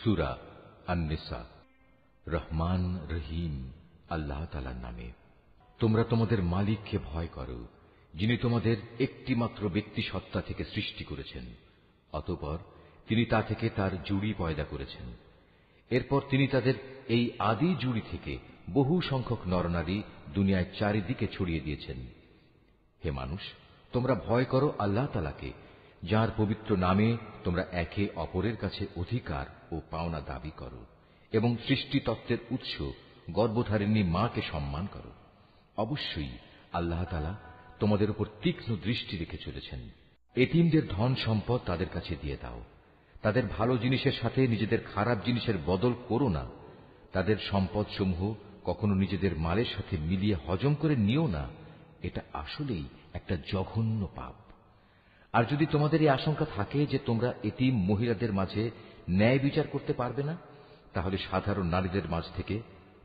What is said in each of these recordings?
সূরা আন-নিসা। রহমান রহিম আল্লাহ তাআলার নামে। তোমরা তোমাদের মালিককে ভয় করো, যিনি তোমাদের একটি মাত্র ব্যক্তি সত্তা থেকে সৃষ্টি করেছেন, অতঃপর তিনি তা থেকে তার জুড়ি পয়দা করেছেন। এরপর তিনি তাদের এই আদি জুড়ি থেকে বহু সংখ্যক নরনারী দুনিয়ায় চারিদিকে ছড়িয়ে দিয়েছেন। হে মানুষ, তোমরা ভয় করো আল্লাহ তাআলাকে, যার পবিত্র নামে তোমরা একে অপরের কাছে অধিকার ও পাওনা দাবি করো, এবং সৃষ্টিতত্ত্বের উৎস গর্ভধারিণী মাকে সম্মান করো। অবশ্যই আল্লাহ তাআলা তোমাদের উপর তীক্ষ্ণ দৃষ্টি রেখে চলেছেন। এতিমদের ধন সম্পদ তাদের কাছে দিয়ে দাও। তাদের ভালো জিনিসের সাথে নিজেদের খারাপ জিনিসের বদল করো না। তাদের সম্পদ সমূহ কখনো নিজেদের মালের সাথে মিলিয়ে হজম করে নিও না। এটা আসলেই একটা জঘন্য পাপ। আর যদি তোমাদের এই আশঙ্কা থাকে যে তোমরা এতিম মহিলাদের মাঝে ন্যায় বিচার করতে পারবে না, তাহলে সাধারণ নারীদের মাঝ থেকে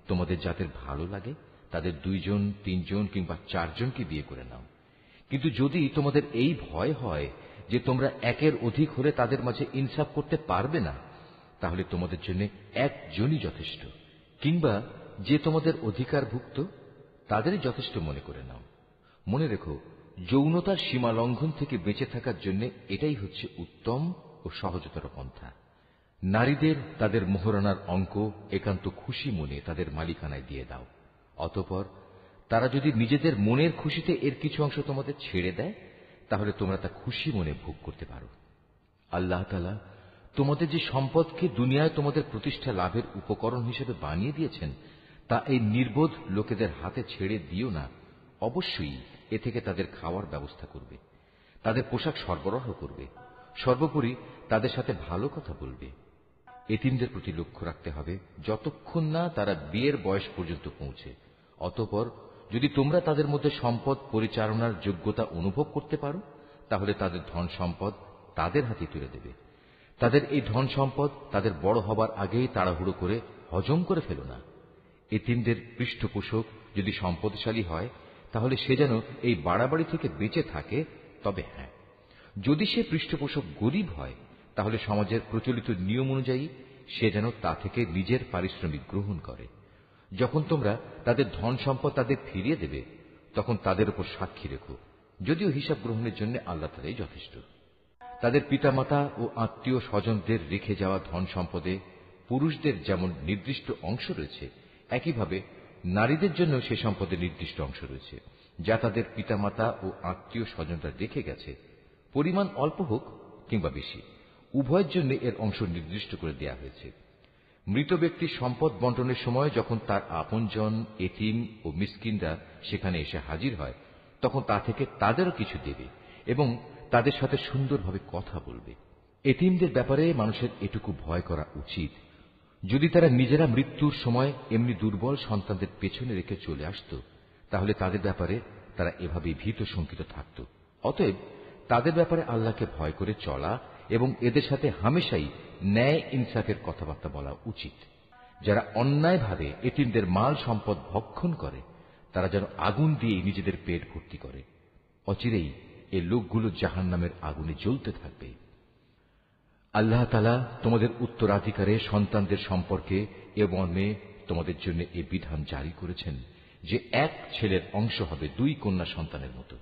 তোমাদের যাদের ভালো লাগে তাদের 2 জন, 3 জন কিংবা 4 জনকে বিয়ে করে নাও। কিন্তু যদি তোমাদের এই ভয় হয় যে তোমরা একের অধিক হলে তাদের মাঝে ইনসাফ করতে পারবে না, তাহলে তোমাদের জন্য একজনই যথেষ্ট, কিংবা যে তোমাদের অধিকারভুক্ত তাদেরই যথেষ্ট মনে করে নাও। মনে রেখো, যৌনতার সীমা লঙ্ঘন থেকে বেঁচে থাকার জন্য এটাই হচ্ছে উত্তম ও সহজতর পন্থা। নারীদের তাদের মোহরানার অঙ্ক একান্ত খুশি মনে তাদের মালিকানায় দিয়ে দাও। অতঃপর তারা যদি নিজেদের মনের খুশিতে এর কিছু অংশ তোমাদের ছেড়ে দেয়, তাহলে তোমরা তা খুশি মনে ভোগ করতে পারো। আল্লাহ তাআলা তোমাদের যে সম্পদকে দুনিয়ায় তোমাদের প্রতিষ্ঠা লাভের উপকরণ হিসেবে বানিয়ে দিয়েছেন, তা এই নির্বোধ লোকেদের হাতে ছেড়ে দিও না। অবশ্যই এ থেকে তাদের খাওয়ার ব্যবস্থা করবে, তাদের পোশাক সরবরাহ করবে, সর্বোপরি তাদের সাথে ভালো কথা বলবে। এতিমদের প্রতি লক্ষ্য রাখতে হবে যতক্ষণ না তারা বিয়ের বয়স পর্যন্ত পৌঁছে। অতঃপর যদি তোমরা তাদের মধ্যে সম্পদ পরিচালনার যোগ্যতা অনুভব করতে পারো, তাহলে তাদের ধন সম্পদ তাদের হাতে তুলে দেবে। তাদের এই ধন সম্পদ তাদের বড় হবার আগেই তাড়াহুড়ো করে হজম করে ফেলো না। এতিমদের পৃষ্ঠপোষক যদি সম্পদশালী হয়, তাহলে সে যেন এই বাড়াবাড়ি থেকে বেঁচে থাকে। তবে হ্যাঁ, যদি সে পৃষ্ঠপোষক গরিব হয়, তাহলে সমাজের প্রচলিত নিয়ম অনুযায়ী সে যেন তা থেকে নিজের পারিশ্রমিক গ্রহণ করে। যখন তোমরা তাদের ধন সম্পদ তাদের ফিরিয়ে দেবে, তখন তাদের উপর সাক্ষী রেখো, যদিও হিসাব গ্রহণের জন্য আল্লাহ তাআলাই যথেষ্ট। তাদের পিতামাতা ও আত্মীয় স্বজনদের রেখে যাওয়া ধন সম্পদে পুরুষদের যেমন নির্দিষ্ট অংশ রয়েছে, একইভাবে নারীদের জন্য সে সম্পদে নির্দিষ্ট অংশ রয়েছে, যা তাদের পিতামাতা ও আত্মীয় স্বজনরা রেখে গেছে। পরিমাণ অল্প হোক কিংবা বেশি, উভয়ের জন্য এর অংশ নির্দিষ্ট করে দেয়া হয়েছে। মৃত ব্যক্তির সম্পদ বন্টনের সময় যখন তার আপনজন, এতিম ও মিসকিনরা সেখানে এসে হাজির হয়, তখন তা থেকে তাদেরও কিছু দেবে এবং তাদের সাথে সুন্দরভাবে কথা বলবে। এতিমদের ব্যাপারে মানুষের এটুকু ভয় করা উচিত, যদি তারা নিজেরা মৃত্যুর সময় এমনি দুর্বল সন্তানদের পেছনে রেখে চলে আসত, তাহলে তাদের ব্যাপারে তারা এভাবেই ভীত শঙ্কিত থাকত। অতএব তাদের ব্যাপারে আল্লাহকে ভয় করে চলা এবং এদের সাথে হামেশাই ন্যায় ইনসাফের কথাবার্তা বলা উচিত। যারা অন্যায়ভাবে এতিমদের মাল সম্পদ ভক্ষণ করে, তারা যেন আগুন দিয়ে নিজেদের পেট ভর্তি করে। অচিরেই এই লোকগুলো জাহান্নামের আগুনে জ্বলতে থাকবে। আল্লাহ তাআলা তোমাদের উত্তরাধিকারে সন্তানদের সম্পর্কে এ মর্মে তোমাদের জন্য এ বিধান জারি করেছেন যে এক ছেলের অংশ হবে 2 কন্যা সন্তানের মতো।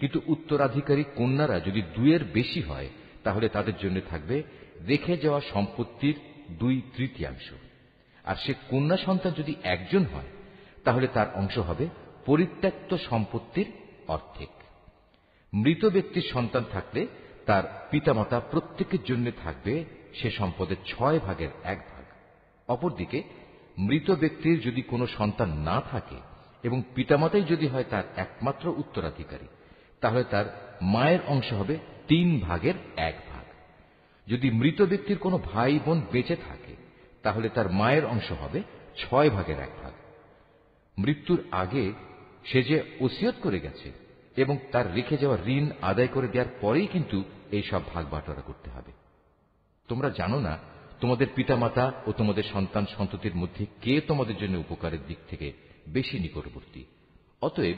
কিন্তু উত্তরাধিকারী কন্যারা যদি 2-এর বেশি হয়, তাহলে তাদের জন্য থাকবে রেখে যাওয়া সম্পত্তির 2/3, আর সে কন্যা সন্তান যদি একজন হয়, তাহলে তার অংশ হবে পরিত্যক্ত সম্পত্তির অর্ধেক। মৃত ব্যক্তির সন্তান থাকলে তার পিতামাতা প্রত্যেকের জন্য থাকবে সে সম্পদের 6/1 অপরদিকে মৃত ব্যক্তির যদি কোনো সন্তান না থাকে এবং পিতামাতাই যদি হয় তার একমাত্র উত্তরাধিকারী, তাহলে তার মায়ের অংশ হবে 3/1। যদি মৃত ব্যক্তির কোনো ভাই বোন বেঁচে থাকে, তাহলে তার মায়ের অংশ হবে 6/1। মৃত্যুর আগে সে যে ওসিয়ত করে গেছে এবং তার রেখে যাওয়া ঋণ আদায় করে দেওয়ার পরেই কিন্তু এই সব ভাগ বাটোয়ারা করতে হবে। তোমরা জানো না তোমাদের পিতামাতা ও তোমাদের সন্তান সন্ততির মধ্যে কে তোমাদের জন্য উপকারের দিক থেকে বেশি নিকটবর্তী। অতএব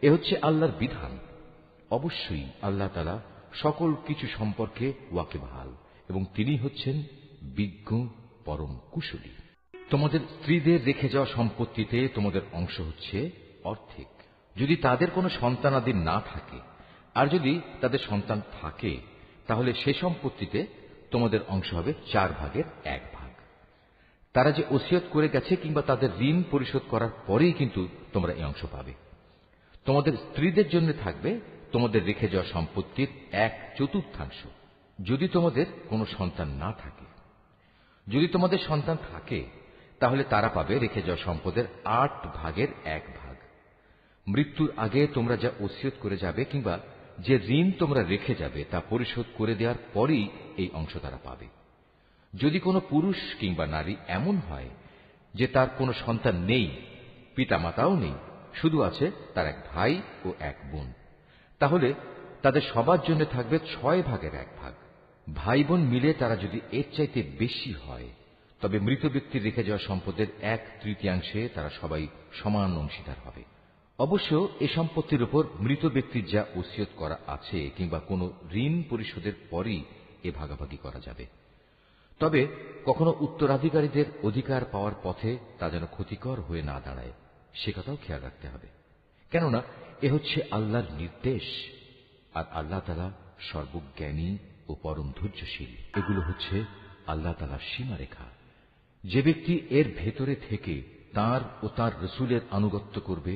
এ হচ্ছে আল্লাহর বিধান। অবশ্যই আল্লাহ তাআলা সকল কিছু সম্পর্কে ওয়াকিবহাল এবং তিনি হচ্ছেন বিজ্ঞ পরম কুশলী। তোমাদের স্ত্রীদের রেখে যাওয়া সম্পত্তিতে তোমাদের অংশ হচ্ছে অর্ধেক, যদি তাদের কোনো সন্তানাদি না থাকে। আর যদি তাদের সন্তান থাকে, তাহলে সে সম্পত্তিতে তোমাদের অংশ হবে 4/1 তারা যে ওসিয়ত করে গেছে কিংবা তাদের ঋণ পরিশোধ করার পরেই কিন্তু তোমরা এই অংশ পাবে। তোমাদের স্ত্রীদের জন্য থাকবে তোমাদের রেখে যাওয়া সম্পত্তির 1/4। যদি তোমাদের কোনো সন্তান না থাকে। যদি তোমাদের সন্তান থাকে, তাহলে তারা পাবে রেখে যাওয়া সম্পদের 8/1। মৃত্যুর আগে তোমরা যা ওসিয়ত করে যাবে কিংবা যে ঋণ তোমরা রেখে যাবে তা পরিশোধ করে দেওয়ার পরেই এই অংশ তারা পাবে। যদি কোনো পুরুষ কিংবা নারী এমন হয় যে তার কোনো সন্তান নেই, পিতামাতাও নেই, শুধু আছে তার এক ভাই ও এক বোন, তাহলে তাদের সবার জন্য থাকবে 6/1। ভাই বোন মিলে তারা যদি এর চাইতে বেশি হয়, তবে মৃত ব্যক্তির রেখে যাওয়া সম্পদের 1/3 তারা সবাই সমান অংশীদার হবে। অবশ্য এ সম্পত্তির উপর মৃত ব্যক্তির যা ওসিয়ত করা আছে কিংবা কোনো ঋণ পরিশোধের পরই এ ভাগাভাগি করা যাবে। তবে কখনো উত্তরাধিকারীদের অধিকার পাওয়ার পথে তা যেন ক্ষতিকর হয়ে না দাঁড়ায়, সে কথাও খেয়াল রাখতে হবে। কেননা এ হচ্ছে আল্লাহর নির্দেশ, আর আল্লাহ তাআলা সর্বজ্ঞানী ও পরম ধৈর্যশীল। এগুলো হচ্ছে আল্লাহ তাআলার সীমারেখা। যে ব্যক্তি এর ভেতরে থেকে তাঁর ও তাঁর রসুলের আনুগত্য করবে,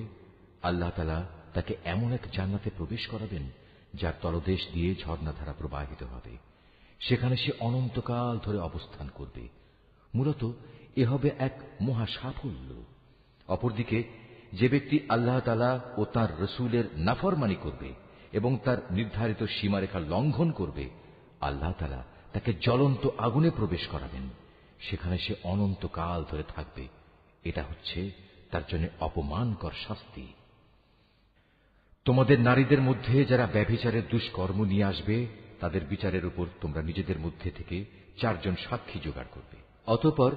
আল্লাহ তাআলা তাকে এমন এক জান্নাতে প্রবেশ করাবেন যার তলদেশ দিয়ে ঝর্ণাধারা প্রবাহিত হবে। সেখানে সে অনন্তকাল ধরে অবস্থান করবে। মূলত এ হবে এক মহা সাফল্য। অপরদিকে যে ব্যক্তি আল্লাহ তাআলা ও তাঁর রসুলের নাফরমানি করবে এবং তার নির্ধারিত সীমারেখা লঙ্ঘন করবে, আল্লাহ তাআলা তাকে জ্বলন্ত আগুনে প্রবেশ করাবেন। সেখানে সে অনন্তকাল ধরে থাকবে। এটা হচ্ছে তার জন্য অপমানকর শাস্তি। তোমাদের নারীদের মধ্যে যারা ব্যভিচারের দুষ্কর্ম নিয়ে আসবে, তাদের বিচারের উপর তোমরা নিজেদের মধ্যে থেকে 4 জন সাক্ষী জোগাড় করবে। অতঃপর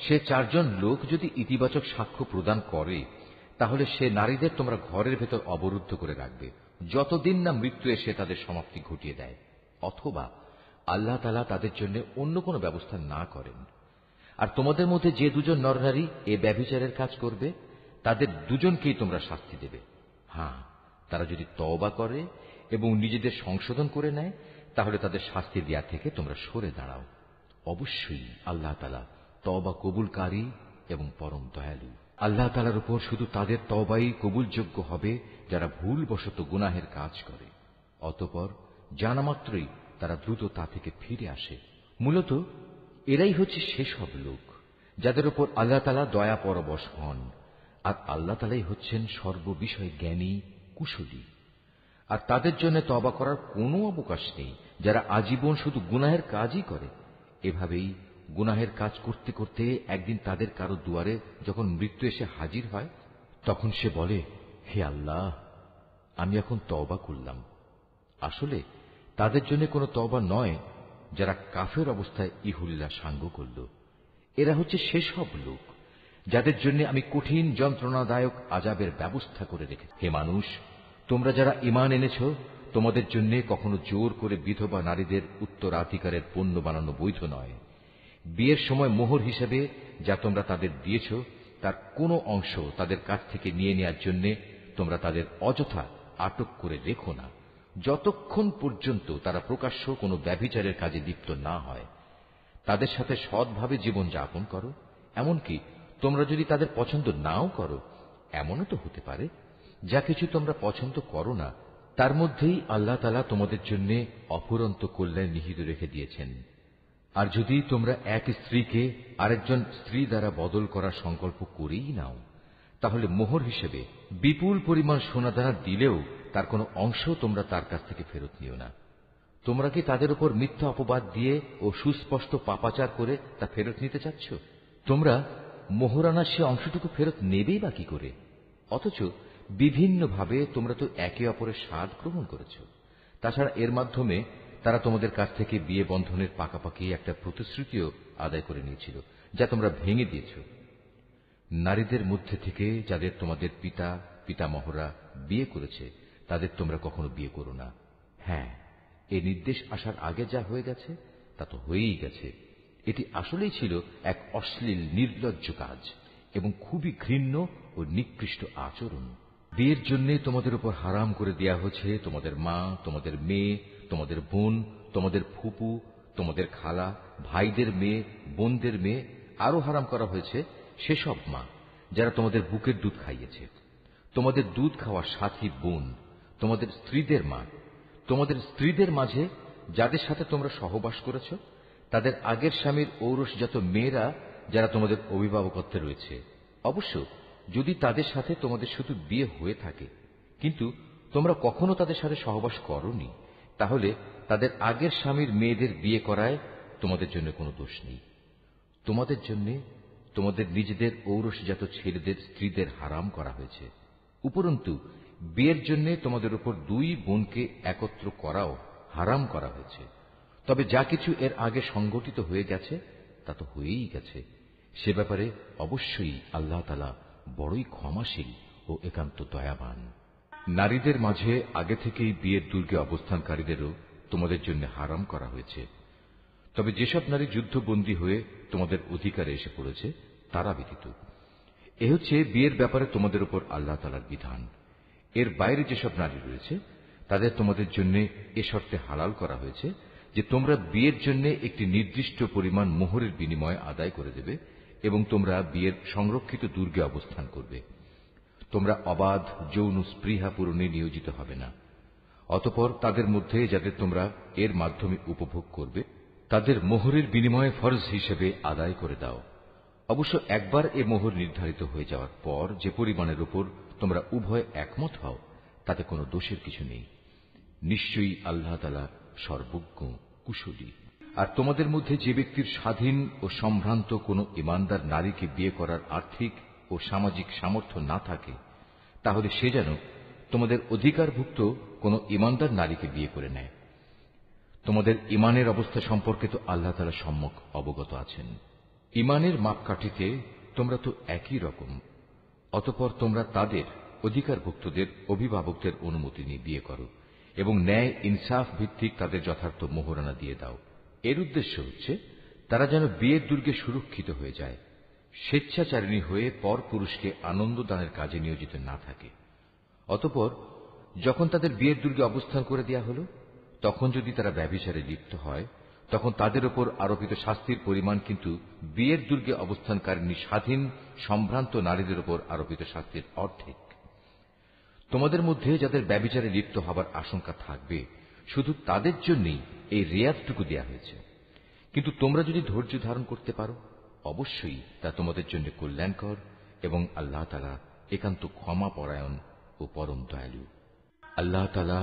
সে 4 জন লোক যদি ইতিবাচক সাক্ষ্য প্রদান করে, তাহলে সে নারীদের তোমরা ঘরের ভেতর অবরুদ্ধ করে রাখবে, যতদিন না মৃত্যু এসে তাদের সমাপ্তি ঘটিয়ে দেয়, অথবা আল্লাহ তাআলা তাদের জন্য অন্য কোনো ব্যবস্থা না করেন। আর তোমাদের মধ্যে যে 2 জন নরনারী এ ব্যভিচারের কাজ করবে, তাদের 2 জনকেই তোমরা শাস্তি দেবে। হ্যাঁ, তারা যদি তওবা করে এবং নিজেদের সংশোধন করে নেয়, তাহলে তাদের শাস্তি দেয়া থেকে তোমরা সরে দাঁড়াও। অবশ্যই আল্লাহ তাআলা তওবা কবুলকারী এবং পরম দয়ালু। আল্লাহ তাআলার উপর শুধু তাদের তওবাই কবুলযোগ্য হবে যারা ভুলবশত গুনাহের কাজ করে, অতঃপর জানা মাত্রই তারা দ্রুত তা থেকে ফিরে আসে। মূলত এরাই হচ্ছে সেসব লোক যাদের উপর আল্লাহ তাআলা দয়া পরবশ হন, আর আল্লাহ তাআলাই হচ্ছেন সর্ববিষয়ে জ্ঞানী, কুশলী। আর তাদের জন্য তওবা করার কোনো অবকাশ নেই যারা আজীবন শুধু গুনাহের কাজই করে। এভাবেই গুনাহের কাজ করতে করতে একদিন তাদের কারো দুয়ারে যখন মৃত্যু এসে হাজির হয়, তখন সে বলে, হে আল্লাহ, আমি এখন তওবা করলাম। আসলে তাদের জন্য কোনো তওবা নয় যারা কাফের অবস্থায় ইহুল্লাহ সাঙ্গ করল। এরা হচ্ছে সেসব লোক যাদের জন্য আমি কঠিন যন্ত্রণাদায়ক আযাবের ব্যবস্থা করে রেখেছি। হে মানুষ, তোমরা যারা ঈমান এনেছ, তোমাদের জন্য কখনো জোর করে বিধবা নারীদের উত্তরাধিকারের পণ্য বানানো বৈধ নয়। বিয়ের সময় মোহর হিসেবে যা তোমরা তাদের দিয়েছ, তার কোনো অংশ তাদের কাছ থেকে নিয়ে নেওয়ার জন্য তোমরা তাদের অযথা আটক করে রেখো না, যতক্ষণ পর্যন্ত তারা প্রকাশ্য কোনো ব্যভিচারের কাজে লিপ্ত না হয়। তাদের সাথে সৎভাবে জীবন যাপন করো। এমনকি তোমরা যদি তাদের পছন্দ নাও করো, এমনও তো হতে পারে যা কিছু তোমরা পছন্দ করো না, তার মধ্যেই আল্লাহ তাআলা তোমাদের জন্য অফুরন্ত কল্যাণ নিহিত রেখে দিয়েছেন। আর যদি তোমরা এক স্ত্রীকে আরেকজন স্ত্রী দ্বারা বদল করার সংকল্প করেই নাও, তাহলে মোহর হিসেবে বিপুল পরিমাণ সোনাদানা দিলেও তার কোনো অংশ তোমরা তার কাছ থেকে ফেরত নিও না। তোমরা কি তাদের উপর মিথ্যা অপবাদ দিয়ে ও সুস্পষ্ট পাপাচার করে তা ফেরত নিতে চাচ্ছ? তোমরা মোহরানার সে অংশটুকু ফেরত নেবেই বা কি করে? অথচ বিভিন্নভাবে তোমরা তো একে অপরের স্বাদ গ্রহণ করেছ। তাছাড়া এর মাধ্যমে তারা তোমাদের কাছ থেকে বিয়ে বন্ধনের পাকাপাকি একটা প্রতিশ্রুতিও আদায় করে নিয়েছিল, যা তোমরা ভেঙে দিয়েছ। নারীদের মধ্যে থেকে যাদের তোমাদের পিতামহরা বিয়ে করেছে, তাদের তোমরা কখনো বিয়ে করো না। হ্যাঁ, এই নির্দেশ আসার আগে যা হয়ে গেছে তা তো হয়েই গেছে। এটি আসলেই ছিল এক অশ্লীল নির্লজ্জ কাজ এবং খুবই ঘৃণ্য ও নিকৃষ্ট আচরণ। বিয়ের জন্য তোমাদের উপর হারাম করে দেয়া হয়েছে তোমাদের মা, তোমাদের মেয়ে, তোমাদের বোন, তোমাদের ফুপু, তোমাদের খালা, ভাইদের মেয়ে, বোনদের মেয়ে। আরো হারাম করা হয়েছে সেসব মা যারা তোমাদের বুকের দুধ খাইয়েছে, তোমাদের দুধ খাওয়া সাথী বোন, তোমাদের স্ত্রীদের মা, তোমাদের স্ত্রীদের মাঝে যাদের সাথে তোমরা সহবাস করেছ, তাদের আগের স্বামীর ঔরসজাত মেয়েরা যারা তোমাদের অভিভাবকত্বে রয়েছে। অবশ্য যদি তাদের সাথে তোমাদের শুধু বিয়ে হয়ে থাকে কিন্তু তোমরা কখনো তাদের সাথে সহবাস করোনি, তাহলে তাদের আগের স্বামীর মেয়েদের বিয়ে করায় তোমাদের জন্য কোনো দোষ নেই। তোমাদের জন্য তোমাদের নিজেদের ঔরসজাত ছেলেদের স্ত্রীদের হারাম করা হয়েছে। উপরন্তু বিয়ের জন্য তোমাদের উপর দুই বোনকে একত্র করাও হারাম করা হয়েছে। তবে যা কিছু এর আগে সংগঠিত হয়ে গেছে তা তো হয়েই গেছে। সে ব্যাপারে অবশ্যই আল্লাহ তাআলা বড়ই ক্ষমাশীল ও একান্ত দয়াবান। নারীদের মাঝে আগে থেকেই বিয়ের দুর্গে অবস্থানকারীদেরও তোমাদের জন্য হারাম করা হয়েছে। তবে যেসব নারী যুদ্ধবন্দী হয়ে তোমাদের অধিকারে এসে পড়েছে তারা ব্যতীত। এ হচ্ছে বিয়ের ব্যাপারে তোমাদের উপর আল্লাহ তাআলার বিধান। এর বাইরে যেসব নারী রয়েছে তাদের তোমাদের জন্য এ শর্তে হালাল করা হয়েছে যে তোমরা বিয়ের জন্য একটি নির্দিষ্ট পরিমাণ মোহরের বিনিময়ে আদায় করে দেবে এবং তোমরা বিয়ের সংরক্ষিত দুর্গে অবস্থান করবে। তোমরা অবাধ যৌন স্পৃহা পূরণে নিয়োজিত হবে না। অতঃপর তাদের মধ্যে যাদের তোমরা এর মাধ্যমে উপভোগ করবে তাদের মোহরের বিনিময়ে ফরজ হিসেবে আদায় করে দাও। অবশ্য একবার এ মোহর নির্ধারিত হয়ে যাওয়ার পর যে পরিমাণের উপর তোমরা উভয় একমত হও তাতে কোনো দোষের কিছু নেই। নিশ্চয়ই আল্লাহ তাআলা সর্বজ্ঞ, কুশলী। আর তোমাদের মধ্যে যে ব্যক্তির স্বাধীন ও সম্ভ্রান্ত কোনো ঈমানদার নারীকে বিয়ে করার আর্থিক ও সামাজিক সামর্থ্য না থাকে, তাহলে সে যেন তোমাদের অধিকারভুক্ত কোনো ঈমানদার নারীকে বিয়ে করে নেয়। তোমাদের ঈমানের অবস্থা সম্পর্কে তো আল্লাহ তাআলা সম্যক অবগত আছেন। ঈমানের মাপকাঠিতে তোমরা তো একই রকম। অতঃপর তোমরা তাদের অধিকারভুক্তদের অভিভাবকদের অনুমতি নিয়ে বিয়ে করো এবং ন্যায় ইনসাফ ভিত্তিক তাদের যথার্থ মোহরানা দিয়ে দাও। এর উদ্দেশ্য হচ্ছে তারা যেন বিয়ের দুর্গে সুরক্ষিত হয়ে যায়, স্বেচ্ছাচারিণী হয়ে পর পুরুষকে আনন্দ দানের কাজে নিয়োজিত না থাকে। অতঃপর যখন তাদের বিয়ের দুর্গে অবস্থান করে দেয়া হল, তখন যদি তারা ব্যভিচারে লিপ্ত হয় তখন তাদের উপর আরোপিত শাস্তির পরিমাণ কিন্তু বিয়ের দুর্গে অবস্থানকারিণী স্বাধীন সম্ভ্রান্ত নারীদের উপর আরোপিত শাস্তির অর্ধেক। তোমাদের মধ্যে যাদের ব্যভিচারে লিপ্ত হবার আশঙ্কা থাকবে শুধু তাদের জন্যই এই রেয়াতটুকু দেয়া হয়েছে। কিন্তু তোমরা যদি ধৈর্য ধারণ করতে পারো অবশ্যই তা তোমাদের জন্য কল্যাণকর এবং আল্লাহ তাআলা একান্ত ক্ষমাপরায়ণ ও পরম দয়ালু। আল্লাহ তাআলা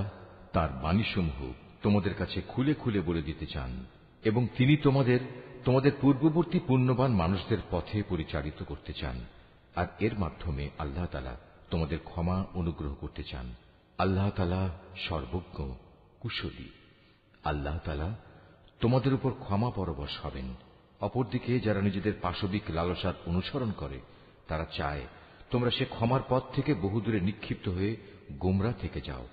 তাঁর বাণীসমূহ তোমাদের কাছে খুলে খুলে বলে দিতে চান এবং তিনি তোমাদের পূর্ববর্তী পুণ্যবান মানুষদের পথে পরিচালিত করতে চান। আর এর মাধ্যমে আল্লাহ তাআলা তোমাদের ক্ষমা অনুগ্রহ করতে চান। আল্লাহ তাআলা সর্বজ্ঞ, কুশলী। আল্লাহ তাআলা তোমাদের উপর ক্ষমা পরবশ হবেন। অপরদিকে যারা নিজেদের পাশবিক লালসার অনুসরণ করে তারা চায় তোমরা সে ক্ষমার পথ থেকে বহুদূরে নিক্ষিপ্ত হয়ে গোমরা থেকে যাও।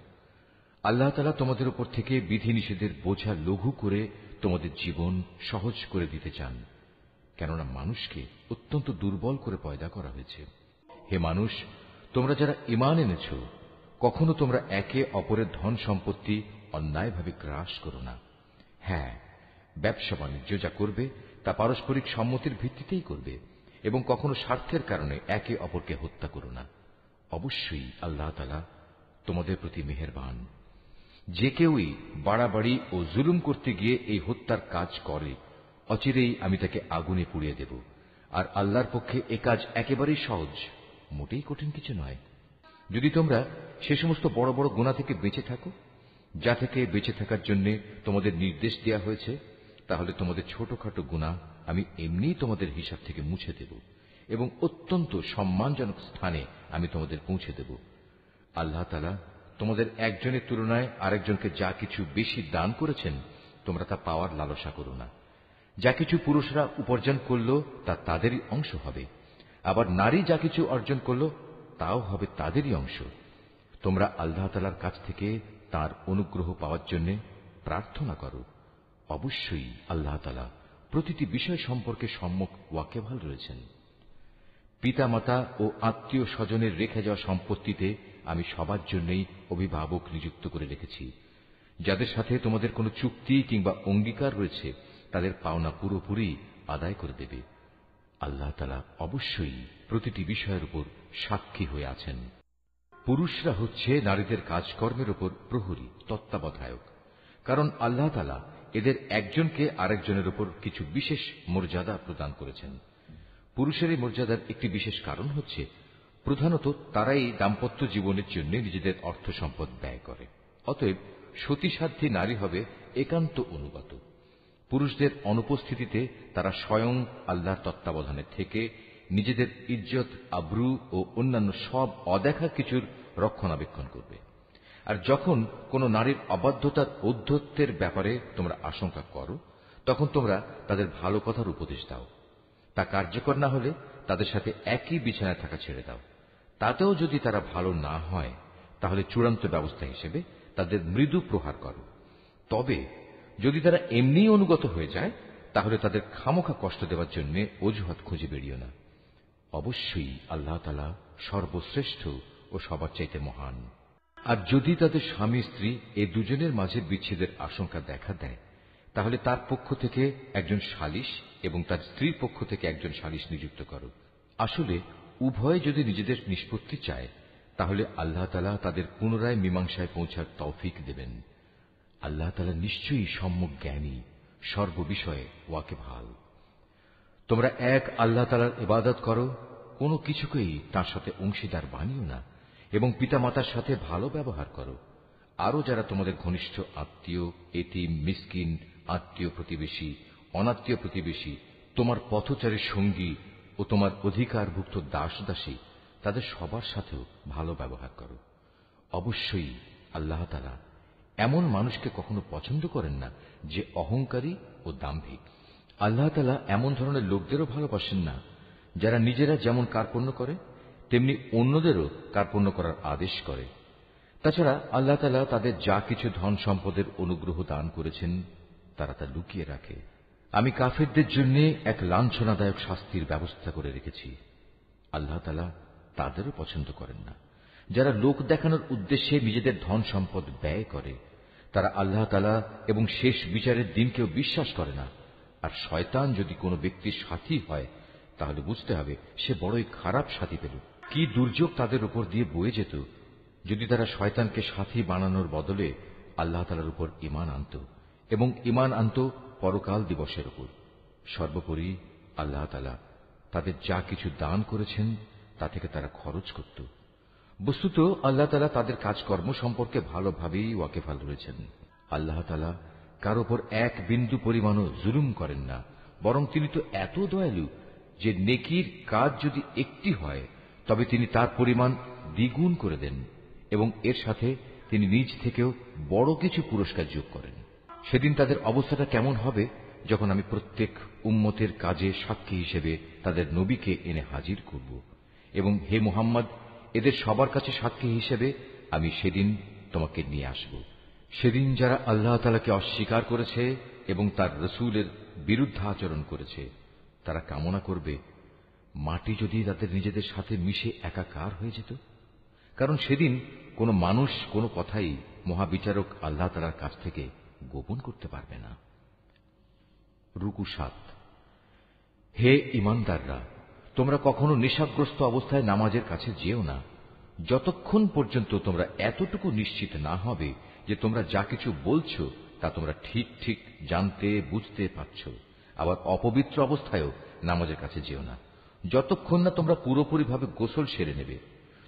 আল্লাহ তাআলা তোমাদের উপর থেকে বিধিনিষেধের বোঝা লঘু করে তোমাদের জীবন সহজ করে দিতে চান, কেননা মানুষকে অত্যন্ত দুর্বল করে পয়দা করা হয়েছে। হে মানুষ, তোমরা যারা ঈমান এনেছ, কখনো তোমরা একে অপরের ধন সম্পত্তি অন্যায়ভাবে গ্রাস করো না। হ্যাঁ, ব্যবসা বাণিজ্য যা করবে তা পারস্পরিক সম্মতির ভিত্তিতেই করবে এবং কখনো স্বার্থের কারণে একে অপরকে হত্যা করো না। অবশ্যই আল্লাহ তাআলা তোমাদের প্রতি মেহেরবান। যে কেউই বাড়াবাড়ি ও জুলুম করতে গিয়ে এই হত্যার কাজ করে অচিরেই আমি তাকে আগুনে পুড়িয়ে দেব। আর আল্লাহর পক্ষে এ কাজ একেবারেই সহজ, মোটেই কঠিন কিছু নয়। যদি তোমরা সে সমস্ত বড় বড় গুনাহ থেকে বেঁচে থাকো যা থেকে বেঁচে থাকার জন্য তোমাদের নির্দেশ দেওয়া হয়েছে, তাহলে তোমাদের ছোটখাটো গুনাহ আমি এমনিই তোমাদের হিসাব থেকে মুছে দেব এবং অত্যন্ত সম্মানজনক স্থানে আমি তোমাদের পৌঁছে দেব। আল্লাহ তাআলা তোমাদের একজনের তুলনায় আরেকজনকে যা কিছু বেশি দান করেছেন তোমরা তা পাওয়ার লালসা করো না। যা কিছু পুরুষরা উপার্জন করল তা তাদেরই অংশ হবে, আবার নারী যা কিছু অর্জন করল তাও হবে তাদেরই অংশ। তোমরা আল্লাহ তাআলার কাছ থেকে তাঁর অনুগ্রহ পাওয়ার জন্য প্রার্থনা করো। অবশ্যই আল্লাহ তাআলা প্রতিটি বিষয় সম্পর্কে সম্যক ওয়াকেবহাল রয়েছেন। পিতামাতা ও আত্মীয় স্বজনের রেখে যাওয়া সম্পত্তিতে আমি সবার জন্যই অভিভাবক নিযুক্ত করে রেখেছি। যাদের সাথে তোমাদের কোনো চুক্তি কিংবা অঙ্গীকার রয়েছে তাদের পাওনা পুরোপুরি আদায় করে দেবে। আল্লাহ তাআলা অবশ্যই প্রতিটি বিষয়ের উপর সাক্ষী হয়ে আছেন। পুরুষরা হচ্ছে নারীদের কাজকর্মের উপর প্রহরী, তত্ত্বাবধায়ক। কারণ আল্লাহ তাআলা এদের একজনকে আরেকজনের উপর কিছু বিশেষ মর্যাদা প্রদান করেছেন। পুরুষের এই মর্যাদার একটি বিশেষ কারণ হচ্ছে প্রধানত তারাই দাম্পত্য জীবনের জন্য নিজেদের অর্থ সম্পদ ব্যয় করে। অতএব সতীসাধ্যী নারী হবে একান্ত অনুগত। পুরুষদের অনুপস্থিতিতে তারা স্বয়ং আল্লাহর তত্ত্বাবধানে থেকে নিজেদের ইজ্জত, আব্রু ও অন্যান্য সব অদেখা কিছুর রক্ষণাবেক্ষণ করবে। আর যখন কোনো নারীর অবাধ্যতার ঔদ্ধত্যের ব্যাপারে তোমরা আশঙ্কা করো, তখন তোমরা তাদের ভালো কথার উপদেশ দাও। তা কার্যকর না হলে তাদের সাথে একই বিছানায় থাকা ছেড়ে দাও। তাতেও যদি তারা ভালো না হয়, তাহলে চূড়ান্ত ব্যবস্থা হিসেবে তাদের মৃদু প্রহার করো। তবে যদি তারা এমনিই অনুগত হয়ে যায়, তাহলে তাদের খামোখা কষ্ট দেওয়ার জন্য অজুহাত খুঁজে বেরিও না। অবশ্যই আল্লাহ তাআলা সর্বশ্রেষ্ঠ ও সবার চাইতে মহান। আর যদি তাদের স্বামী স্ত্রী এ দুজনের মাঝে বিচ্ছেদের আশঙ্কা দেখা দেয়, তাহলে তার পক্ষ থেকে একজন সালিস এবং তার স্ত্রীর পক্ষ থেকে একজন সালিস নিযুক্ত করো। আসলে উভয়ে যদি নিজেদের নিষ্পত্তি চায়, তাহলে আল্লাহ তাআলা তাদের পুনরায় মীমাংসায় পৌঁছার তৌফিক দেবেন। আল্লাহ তাআলা নিশ্চয়ই সম্যক জ্ঞানী, সর্ববিষয়ে ওয়াকিবহাল। তোমরা এক আল্লাহ তাআলার ইবাদত করো, কোনো কিছুকেই তার সাথে অংশীদার বানিও না, এবং পিতামাতার সাথে ভালো ব্যবহার করো। আরো যারা তোমাদের ঘনিষ্ঠ আত্মীয়, এতিম, মিসকিন, আত্মীয় প্রতিবেশী, অনাত্মীয় প্রতিবেশী, তোমার পথচারীর সঙ্গী ও তোমার অধিকারভুক্ত দাস দাসী, তাদের সবার সাথেও ভালো ব্যবহার করো। অবশ্যই আল্লাহ তাআলা এমন মানুষকে কখনো পছন্দ করেন না যে অহংকারী ও দাম্ভিক। আল্লাহ তাআলা এমন ধরনের লোকদেরও ভালোবাসেন না যারা নিজেরা যেমন কার্পণ্য করে তেমনি অন্যদেরও কার্পণ্য করার আদেশ করে। তাছাড়া আল্লাহ তাআলা তাদের যা কিছু ধন সম্পদের অনুগ্রহ দান করেছেন তারা তা লুকিয়ে রাখে। আমি কাফেরদের জন্য এক লাঞ্ছনাদায়ক শাস্তির ব্যবস্থা করে রেখেছি। আল্লাহ তাআলা তাদেরও পছন্দ করেন না যারা লোক দেখানোর উদ্দেশ্যে নিজেদের ধন সম্পদ ব্যয় করে। তারা আল্লাহ তাআলা এবং শেষ বিচারের দিনকেও বিশ্বাস করে না। আর শয়তান যদি কোনো ব্যক্তির সাথী হয়, তাহলে বুঝতে হবে সে বড়ই খারাপ সাথী পেল। কি দুর্যোগ তাদের উপর দিয়ে বয়ে যেত যদি তারা শয়তানকে সাথী বানানোর বদলে আল্লাহ তাআলার উপর ঈমান আনত এবং ঈমান আনত পরকাল দিবসের উপর। সর্বোপরি আল্লাহ তাআলা তাদের যা কিছু দান করেছেন তা থেকে তারা খরচ করত। বস্তুত আল্লাহ তাআলা তাদের কাজকর্ম সম্পর্কে ভালোভাবেই ওয়াকিবহাল রয়েছেন। আল্লাহ তাআলা কার উপর এক বিন্দু পরিমাণও জুলুম করেন না, বরং তিনি তো এত দয়ালু যে নেকির কাজ যদি একটি হয় তবে তিনি তার পরিমাণ দ্বিগুণ করে দেন এবং এর সাথে তিনি নিজ থেকেও বড় কিছু পুরস্কার যোগ করেন। সেদিন তাদের অবস্থাটা কেমন হবে যখন আমি প্রত্যেক উম্মতের কাজে সাক্ষী হিসেবে তাদের নবীকে এনে হাজির করব, এবং হে মুহাম্মদ, এদের সবার কাছে সাক্ষী হিসেবে আমি সেদিন তোমাকে নিয়ে আসব। সেদিন যারা আল্লাহ তাআলাকে অস্বীকার করেছে এবং তার রাসূলের বিরুদ্ধাচরণ করেছে, তারা কামনা করবে মাটি যদি তাদের নিজেদের সাথে মিশে একাকার হয়ে যেত। কারণ সেদিন কোনো মানুষ কোনো কথাই মহাবিচারক আল্লাহ তাআলার কাছ থেকে গোপন করতে পারবে না। রুকু ৭। হে ঈমানদাররা, তোমরা কখনো নেশাগ্রস্ত অবস্থায় নামাজের কাছে যেও না, যতক্ষণ পর্যন্ত তোমরা এতটুকু নিশ্চিত না হবে যে তোমরা যা কিছু বলছো তা তোমরা ঠিক ঠিক জানতে বুঝতে পারছ। আবার অপবিত্র অবস্থায়ও নামাজের কাছে যেও না, যতক্ষণ না তোমরা পুরোপুরিভাবে গোসল সেরে নেবে।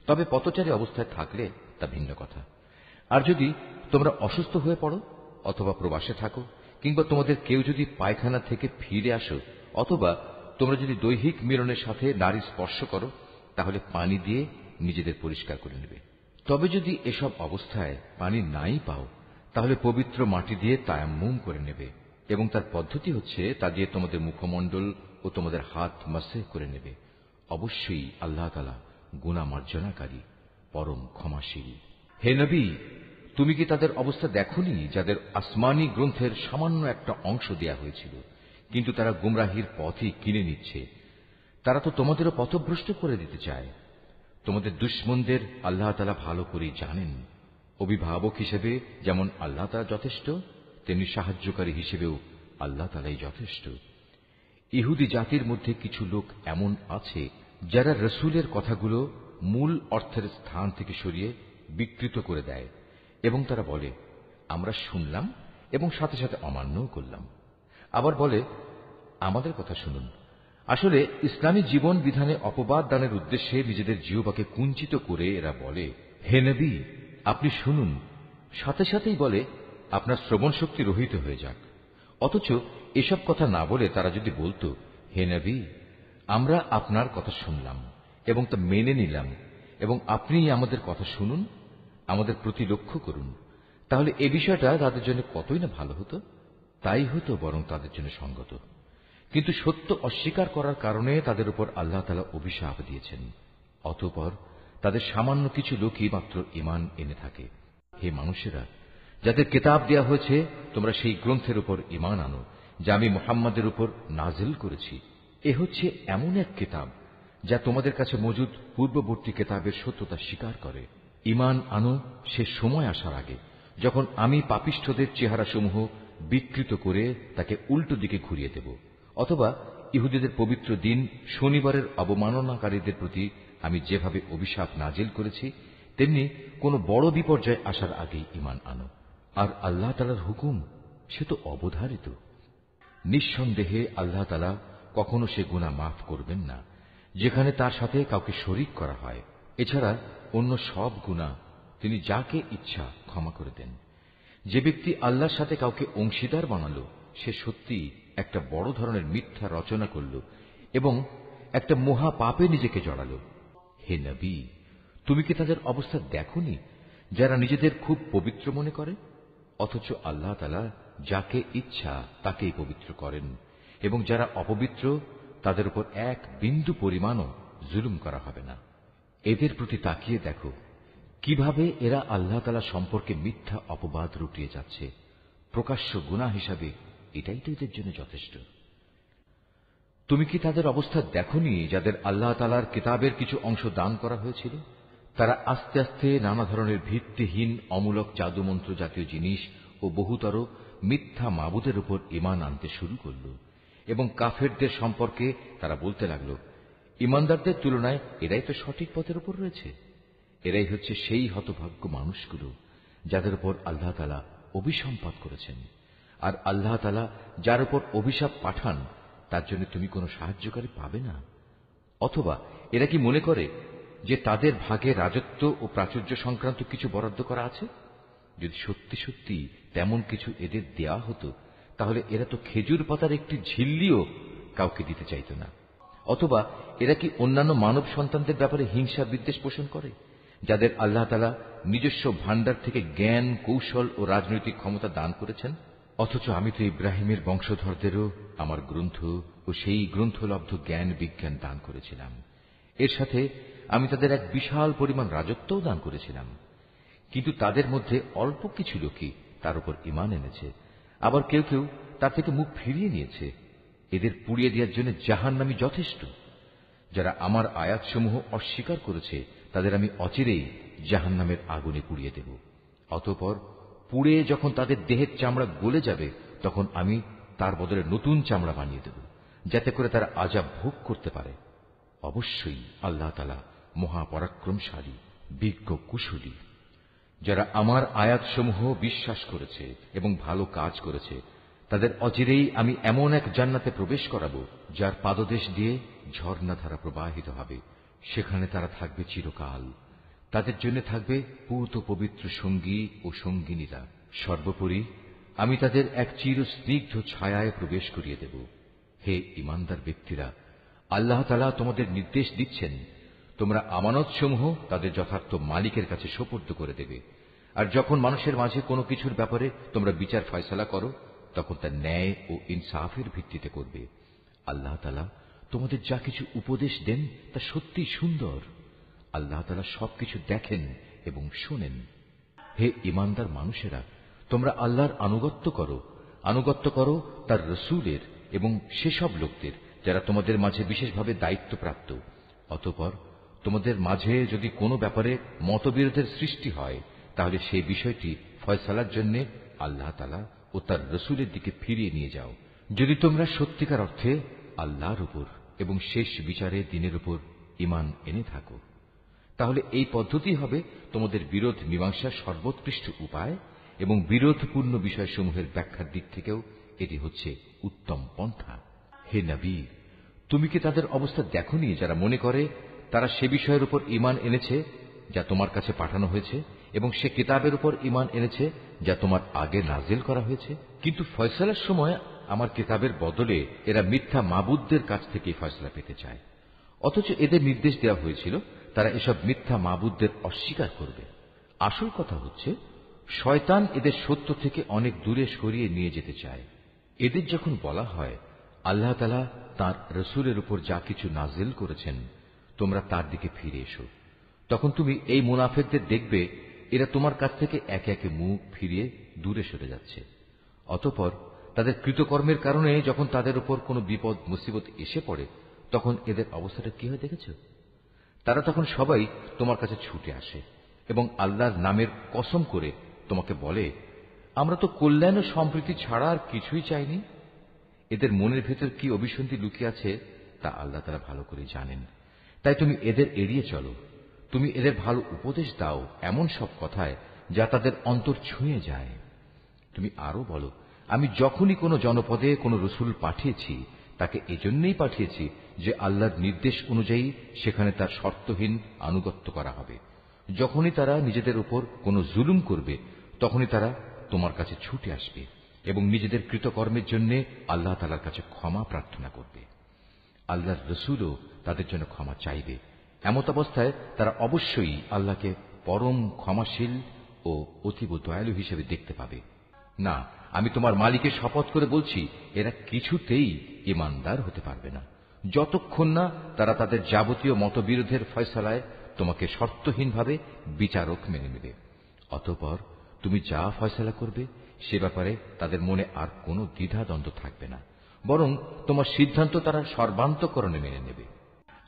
তবে পথচারী অবস্থায় থাকলে তা ভিন্ন কথা। আর যদি তোমরা অসুস্থ হয়ে পড়ো অথবা প্রবাসে থাকো, কিংবা তোমাদের কেউ যদি পায়খানা থেকে ফিরে আসো, অথবা তোমরা যদি দৈহিক মিলনের সাথে নারী স্পর্শ করো, তাহলে পানি দিয়ে নিজেদের পরিষ্কার করে নেবে। তবে যদি এসব অবস্থায় পানি নাই পাও, তাহলে পবিত্র মাটি দিয়ে তায়াম্মুম করে নেবে, এবং তার পদ্ধতি হচ্ছে তা দিয়ে তোমাদের মুখমণ্ডল ও তোমাদের হাত মাসহ করে নেবে। অবশ্যই আল্লাহ তাআলা গুনাহ মার্জনাকারী, পরম ক্ষমাশীল। হে নবী, তুমি কি তাদের অবস্থা দেখোনি যাদের আসমানী গ্রন্থের সামান্য একটা অংশ দেয়া হয়েছিল, কিন্তু তারা গুমরাহির পথই কিনে নিচ্ছে। তারা তো তোমাদেরও পথভ্রষ্ট করে দিতে চায়। তোমাদের দুশমনদের আল্লাহ তাআলা ভালো করেই জানেন। অভিভাবক হিসেবে যেমন আল্লাহ তাআলা যথেষ্ট, তেমনি সাহায্যকারী হিসেবেও আল্লাহ তাআলাই যথেষ্ট। ইহুদি জাতির মধ্যে কিছু লোক এমন আছে যারা রসুলের কথাগুলো মূল অর্থের স্থান থেকে সরিয়ে বিকৃত করে দেয় এবং তারা বলে, আমরা শুনলাম এবং সাথে সাথে অমান্যও করলাম। আবার বলে, আমাদের কথা শুনুন। আসলে ইসলামী জীবন বিধানে অপবাদ দানের উদ্দেশ্যে নিজেদের জিহ্বাকে কুঞ্চিত করে এরা বলে, হে নবী, আপনি শুনুন। সাথে সাথেই বলে, আপনার শ্রবণ শক্তি রহিত হয়ে যাক। অথচ এসব কথা না বলে তারা যদি বলতো, হে নবী, আমরা আপনার কথা শুনলাম এবং তা মেনে নিলাম এবং আপনি আমাদের কথা শুনুন, আমাদের প্রতি লক্ষ্য করুন, তাহলে এ বিষয়টা তাদের জন্য কতই না ভালো হতো। তাই হতো বরং তাদের জন্য সঙ্গত। কিন্তু সত্য অস্বীকার করার কারণে তাদের উপর আল্লাহ তাআলা অভিশাপ দিয়েছেন। অতঃপর তাদের সামান্য কিছু লোকই মাত্র ঈমান এনে থাকে। হে মানুষেরা, যাদের কিতাব দেয়া হয়েছে, তোমরা সেই গ্রন্থের উপর ঈমান আনো যা আমি মুহাম্মাদের উপর নাজিল করেছি। এ হচ্ছে এমন এক কিতাব যা তোমাদের কাছে মজুদ পূর্ববর্তী কিতাবের সত্যতা স্বীকার করে। ঈমান আনো সে সময় আসার আগে যখন আমি পাপিষ্ঠদের চেহারাসমূহ বিকৃত করে তাকে উল্টো দিকে ঘুরিয়ে দেব, অথবা ইহুদিদের পবিত্র দিন শনিবারের অবমাননাকারীদের প্রতি আমি যেভাবে অভিশাপ নাজিল করেছি, তেমনি কোন বড় বিপর্যয় আসার আগেই ঈমান আনো। আর আল্লাহ তাআলার হুকুম সে তো অবধারিত। নিঃসন্দেহে আল্লাহ তাআলা কখনো সে গুনাহ মাফ করবেন না যেখানে তার সাথে কাউকে শরীক করা হয়। এছাড়া অন্য সব গুনাহ তিনি যাকে ইচ্ছা ক্ষমা করে দেন। যে ব্যক্তি আল্লাহর সাথে কাউকে অংশীদার বানালো, সে সত্যি একটা বড় ধরনের মিথ্যা রচনা করল এবং একটা মহা পাপে নিজেকে জড়ালো। হে নবী, তুমি কি তাদের অবস্থা দেখোনি যারা নিজেদের খুব পবিত্র মনে করে, অথচ আল্লাহ তাআলা যাকে ইচ্ছা তাকেই পবিত্র করেন, এবং যারা অপবিত্র তাদের উপর এক বিন্দু পরিমাণও জুলুম করা হবে না। এদের প্রতি তাকিয়ে দেখো কিভাবে এরা আল্লাহ তাআলা সম্পর্কে মিথ্যা অপবাদ রটিয়ে যাচ্ছে। প্রকাশ্য গুনাহ হিসাবে এটাই তো এদের জন্য যথেষ্ট। তুমি কি তাদের অবস্থা দেখোনি যাদের আল্লাহ তাআলার কিতাবের কিছু অংশ দান করা হয়েছিল? তারা আস্তে আস্তে নানা ধরনের ভিত্তিহীন অমূলক জাদুমন্ত্র জাতীয় জিনিস ও বহুতর মিথ্যা মাবুদের উপর ঈমান আনতে শুরু করল, এবং কাফেরদের সম্পর্কে তারা বলতে লাগল, ঈমানদারদের তুলনায় এরাই তো সঠিক পথের উপর রয়েছে। এরাই হচ্ছে সেই হতভাগ্য মানুষগুলো যাদের উপর আল্লাহ তাআলা অভিসম্পাত করেছেন। আর আল্লাহ তাআলা যার উপর অভিশাপ পাঠান তার জন্য তুমি কোনো সাহায্যকারী পাবে না। অথবা এরা কি মনে করে যে তাদের ভাগে রাজত্ব ও প্রাচুর্য সংক্রান্ত কিছু বরাদ্দ করা আছে? যদি সত্যি সত্যি তেমন কিছু এদের দেয়া হতো, তাহলে এরা তো খেজুর পাতার একটি ঝিল্লিও কাউকে দিতে চাইত না। অথবা এরা কি অন্যান্য মানব সন্তানদের ব্যাপারে হিংসা বিদ্বেষ পোষণ করে, যাদের আল্লাহ তাআলা নিজস্ব ভান্ডার থেকে জ্ঞান, কৌশল ও রাজনৈতিক ক্ষমতা দান করেছেন? অথচ আমি তো ইব্রাহিমের বংশধরদেরও আমার গ্রন্থ ও সেই গ্রন্থলব্ধ জ্ঞান বিজ্ঞান দান করেছিলাম। এর সাথে আমি তাদের এক বিশাল পরিমাণ রাজত্বও দান করেছিলাম। কিন্তু তাদের মধ্যে অল্প কিছু লোকই তার উপর ঈমান এনেছে, আবার কেউ কেউ তার থেকে মুখ ফিরিয়ে নিয়েছে। এদের পুড়িয়ে দেওয়ার জন্য জাহান্নামই যথেষ্ট। যারা আমার আয়াতসমূহ অস্বীকার করেছে তাদের আমি অচিরেই জাহান্নামের আগুনে পুড়িয়ে দেব। অতঃপর পুড়ে যখন তাদের দেহের চামড়া গলে যাবে, তখন আমি তার বদলে নতুন চামড়া বানিয়ে দেব, যাতে করে তারা আযাব ভোগ করতে পারে। অবশ্যই আল্লাহ তাআলা মহাপরাক্রমশালী, বিজ্ঞ, কুশলী। যারা আমার আয়াতসমূহ বিশ্বাস করেছে এবং ভালো কাজ করেছে, তাদের অচিরেই আমি এমন এক জান্নাতে প্রবেশ করাবো যার পাদদেশ দিয়ে ঝর্ণাধারা প্রবাহিত হবে। সেখানে তারা থাকবে চিরকাল। তাদের জন্য থাকবে পূত পবিত্র সঙ্গী ও সঙ্গিনীরা। সর্বোপরি আমি তাদের এক চিরস্নিগ্ধ ছায়ায় প্রবেশ করিয়ে দেব। হে ঈমানদার ব্যক্তিরা, আল্লাহ তাআলা তোমাদের নির্দেশ দিচ্ছেন, তোমরা আমানতসমূহ তাদের যথার্থ মালিকের কাছে সোপর্দ করে দেবে। আর যখন মানুষের মাঝে কোনো কিছুর ব্যাপারে তোমরা বিচার ফয়সালা করো, তখন তা ন্যায় ও ইনসাফের ভিত্তিতে করবে। আল্লাহ তাআলা তোমাদের যা কিছু উপদেশ দেন তা সত্যিই সুন্দর। আল্লাহ তাআলা সবকিছু দেখেন এবং শোনেন। হে ঈমানদার মানুষেরা, তোমরা আল্লাহর আনুগত্য করো তার রসুলের এবং সেসব লোকদের যারা তোমাদের মাঝে বিশেষভাবে দায়িত্বপ্রাপ্ত। অতঃপর তোমাদের মাঝে যদি কোনো ব্যাপারে মতবিরোধের সৃষ্টি হয়, তাহলে সেই বিষয়টি ফয়সালার জন্য আল্লাহ তাআলা ও তার রসুলের দিকে ফিরিয়ে নিয়ে যাও। যদি তোমরা সত্যিকার অর্থে আল্লাহর উপর এবং শেষ বিচারে দিনের উপর ঈমান এনে থাকো, তাহলে এই পদ্ধতি হবে তোমাদের বিরোধ মীমাংসার সর্বোৎকৃষ্ট উপায়, এবং বিরোধপূর্ণ বিষয়সমূহের ব্যাখ্যার দিক থেকেও এটি হচ্ছে উত্তম পন্থা। হে নবী, তুমি কি তাদের অবস্থা দেখোনি যারা মনে করে তারা সে বিষয়ের উপর ঈমান এনেছে যা তোমার কাছে পাঠানো হয়েছে, এবং সে কিতাবের উপর ঈমান এনেছে যা তোমার আগে নাজিল করা হয়েছে, কিন্তু ফয়সালার সময় আমার কিতাবের বদলে এরা মিথ্যা মাবুদদের কাছ থেকে ফয়সালা পেতে চায়। অথচ এদের নির্দেশ দেওয়া হয়েছিল তারা এসব মিথ্যা মাবুদদের অস্বীকার করবে। আসল কথা হচ্ছে শয়তান এদের সত্য থেকে অনেক দূরে সরিয়ে নিয়ে যেতে চায়। এদের যখন বলা হয় আল্লাহ তাআলা তাঁর রসুলের উপর যা কিছু নাজিল করেছেন তোমরা তার দিকে ফিরে এসো, তখন তুমি এই মুনাফিকদের দেখবে এরা তোমার কাছ থেকে একে একে মুখ ফিরিয়ে দূরে সরে যাচ্ছে। অতঃপর তাদের কৃতকর্মের কারণে যখন তাদের উপর কোনো বিপদ মুসিবত এসে পড়ে, তখন এদের অবস্থাটা কি হয় দেখেছ? তারা তখন সবাই তোমার কাছে ছুটে আসে এবং আল্লাহর নামের কসম করে তোমাকে বলে, আমরা তো কল্যাণ ও সম্প্রীতি ছাড়া আর কিছুই চাইনি। এদের মনের ভেতর কি অভিসন্ধি লুকিয়ে আছে তা আল্লাহ তাআলা ভালো করে জানেন। তাই তুমি এদের এড়িয়ে চলো। তুমি এদের ভালো উপদেশ দাও এমন সব কথায় যা তাদের অন্তর ছুঁয়ে যায়। তুমি আরো বলো, আমি যখনই কোনো জনপদে কোনো রসুল পাঠিয়েছি তাকে এজন্যই পাঠিয়েছি যে আল্লাহর নির্দেশ অনুযায়ী সেখানে তার শর্তহীন আনুগত্য করা হবে। যখনই তারা নিজেদের উপর কোনো জুলুম করবে তখনই তারা তোমার কাছে ছুটে আসবে এবং নিজেদের কৃতকর্মের জন্য আল্লাহ তাআলার কাছে ক্ষমা প্রার্থনা করবে। আল্লাহর রসুলও তাদের জন্য ক্ষমা চাইবে। এমত অবস্থায় তারা অবশ্যই আল্লাহকে পরম ক্ষমাশীল ও অতীব দয়ালু হিসেবে দেখতে পাবে। না, আমি তোমার মালিকের শপথ করে বলছি, এরা কিছুতেই ঈমানদার হতে পারবে না যতক্ষণ না তারা তাদের যাবতীয় মতবিরোধের ফয়সালায় তোমাকে শর্তহীনভাবে বিচারক মেনে নেবে। অতঃপর তুমি যা ফয়সালা করবে সে ব্যাপারে তাদের মনে আর কোনো দ্বিধাদ্বন্দ্ব থাকবে না, বরং তোমার সিদ্ধান্ত তারা সর্বান্তঃকরণে মেনে নেবে।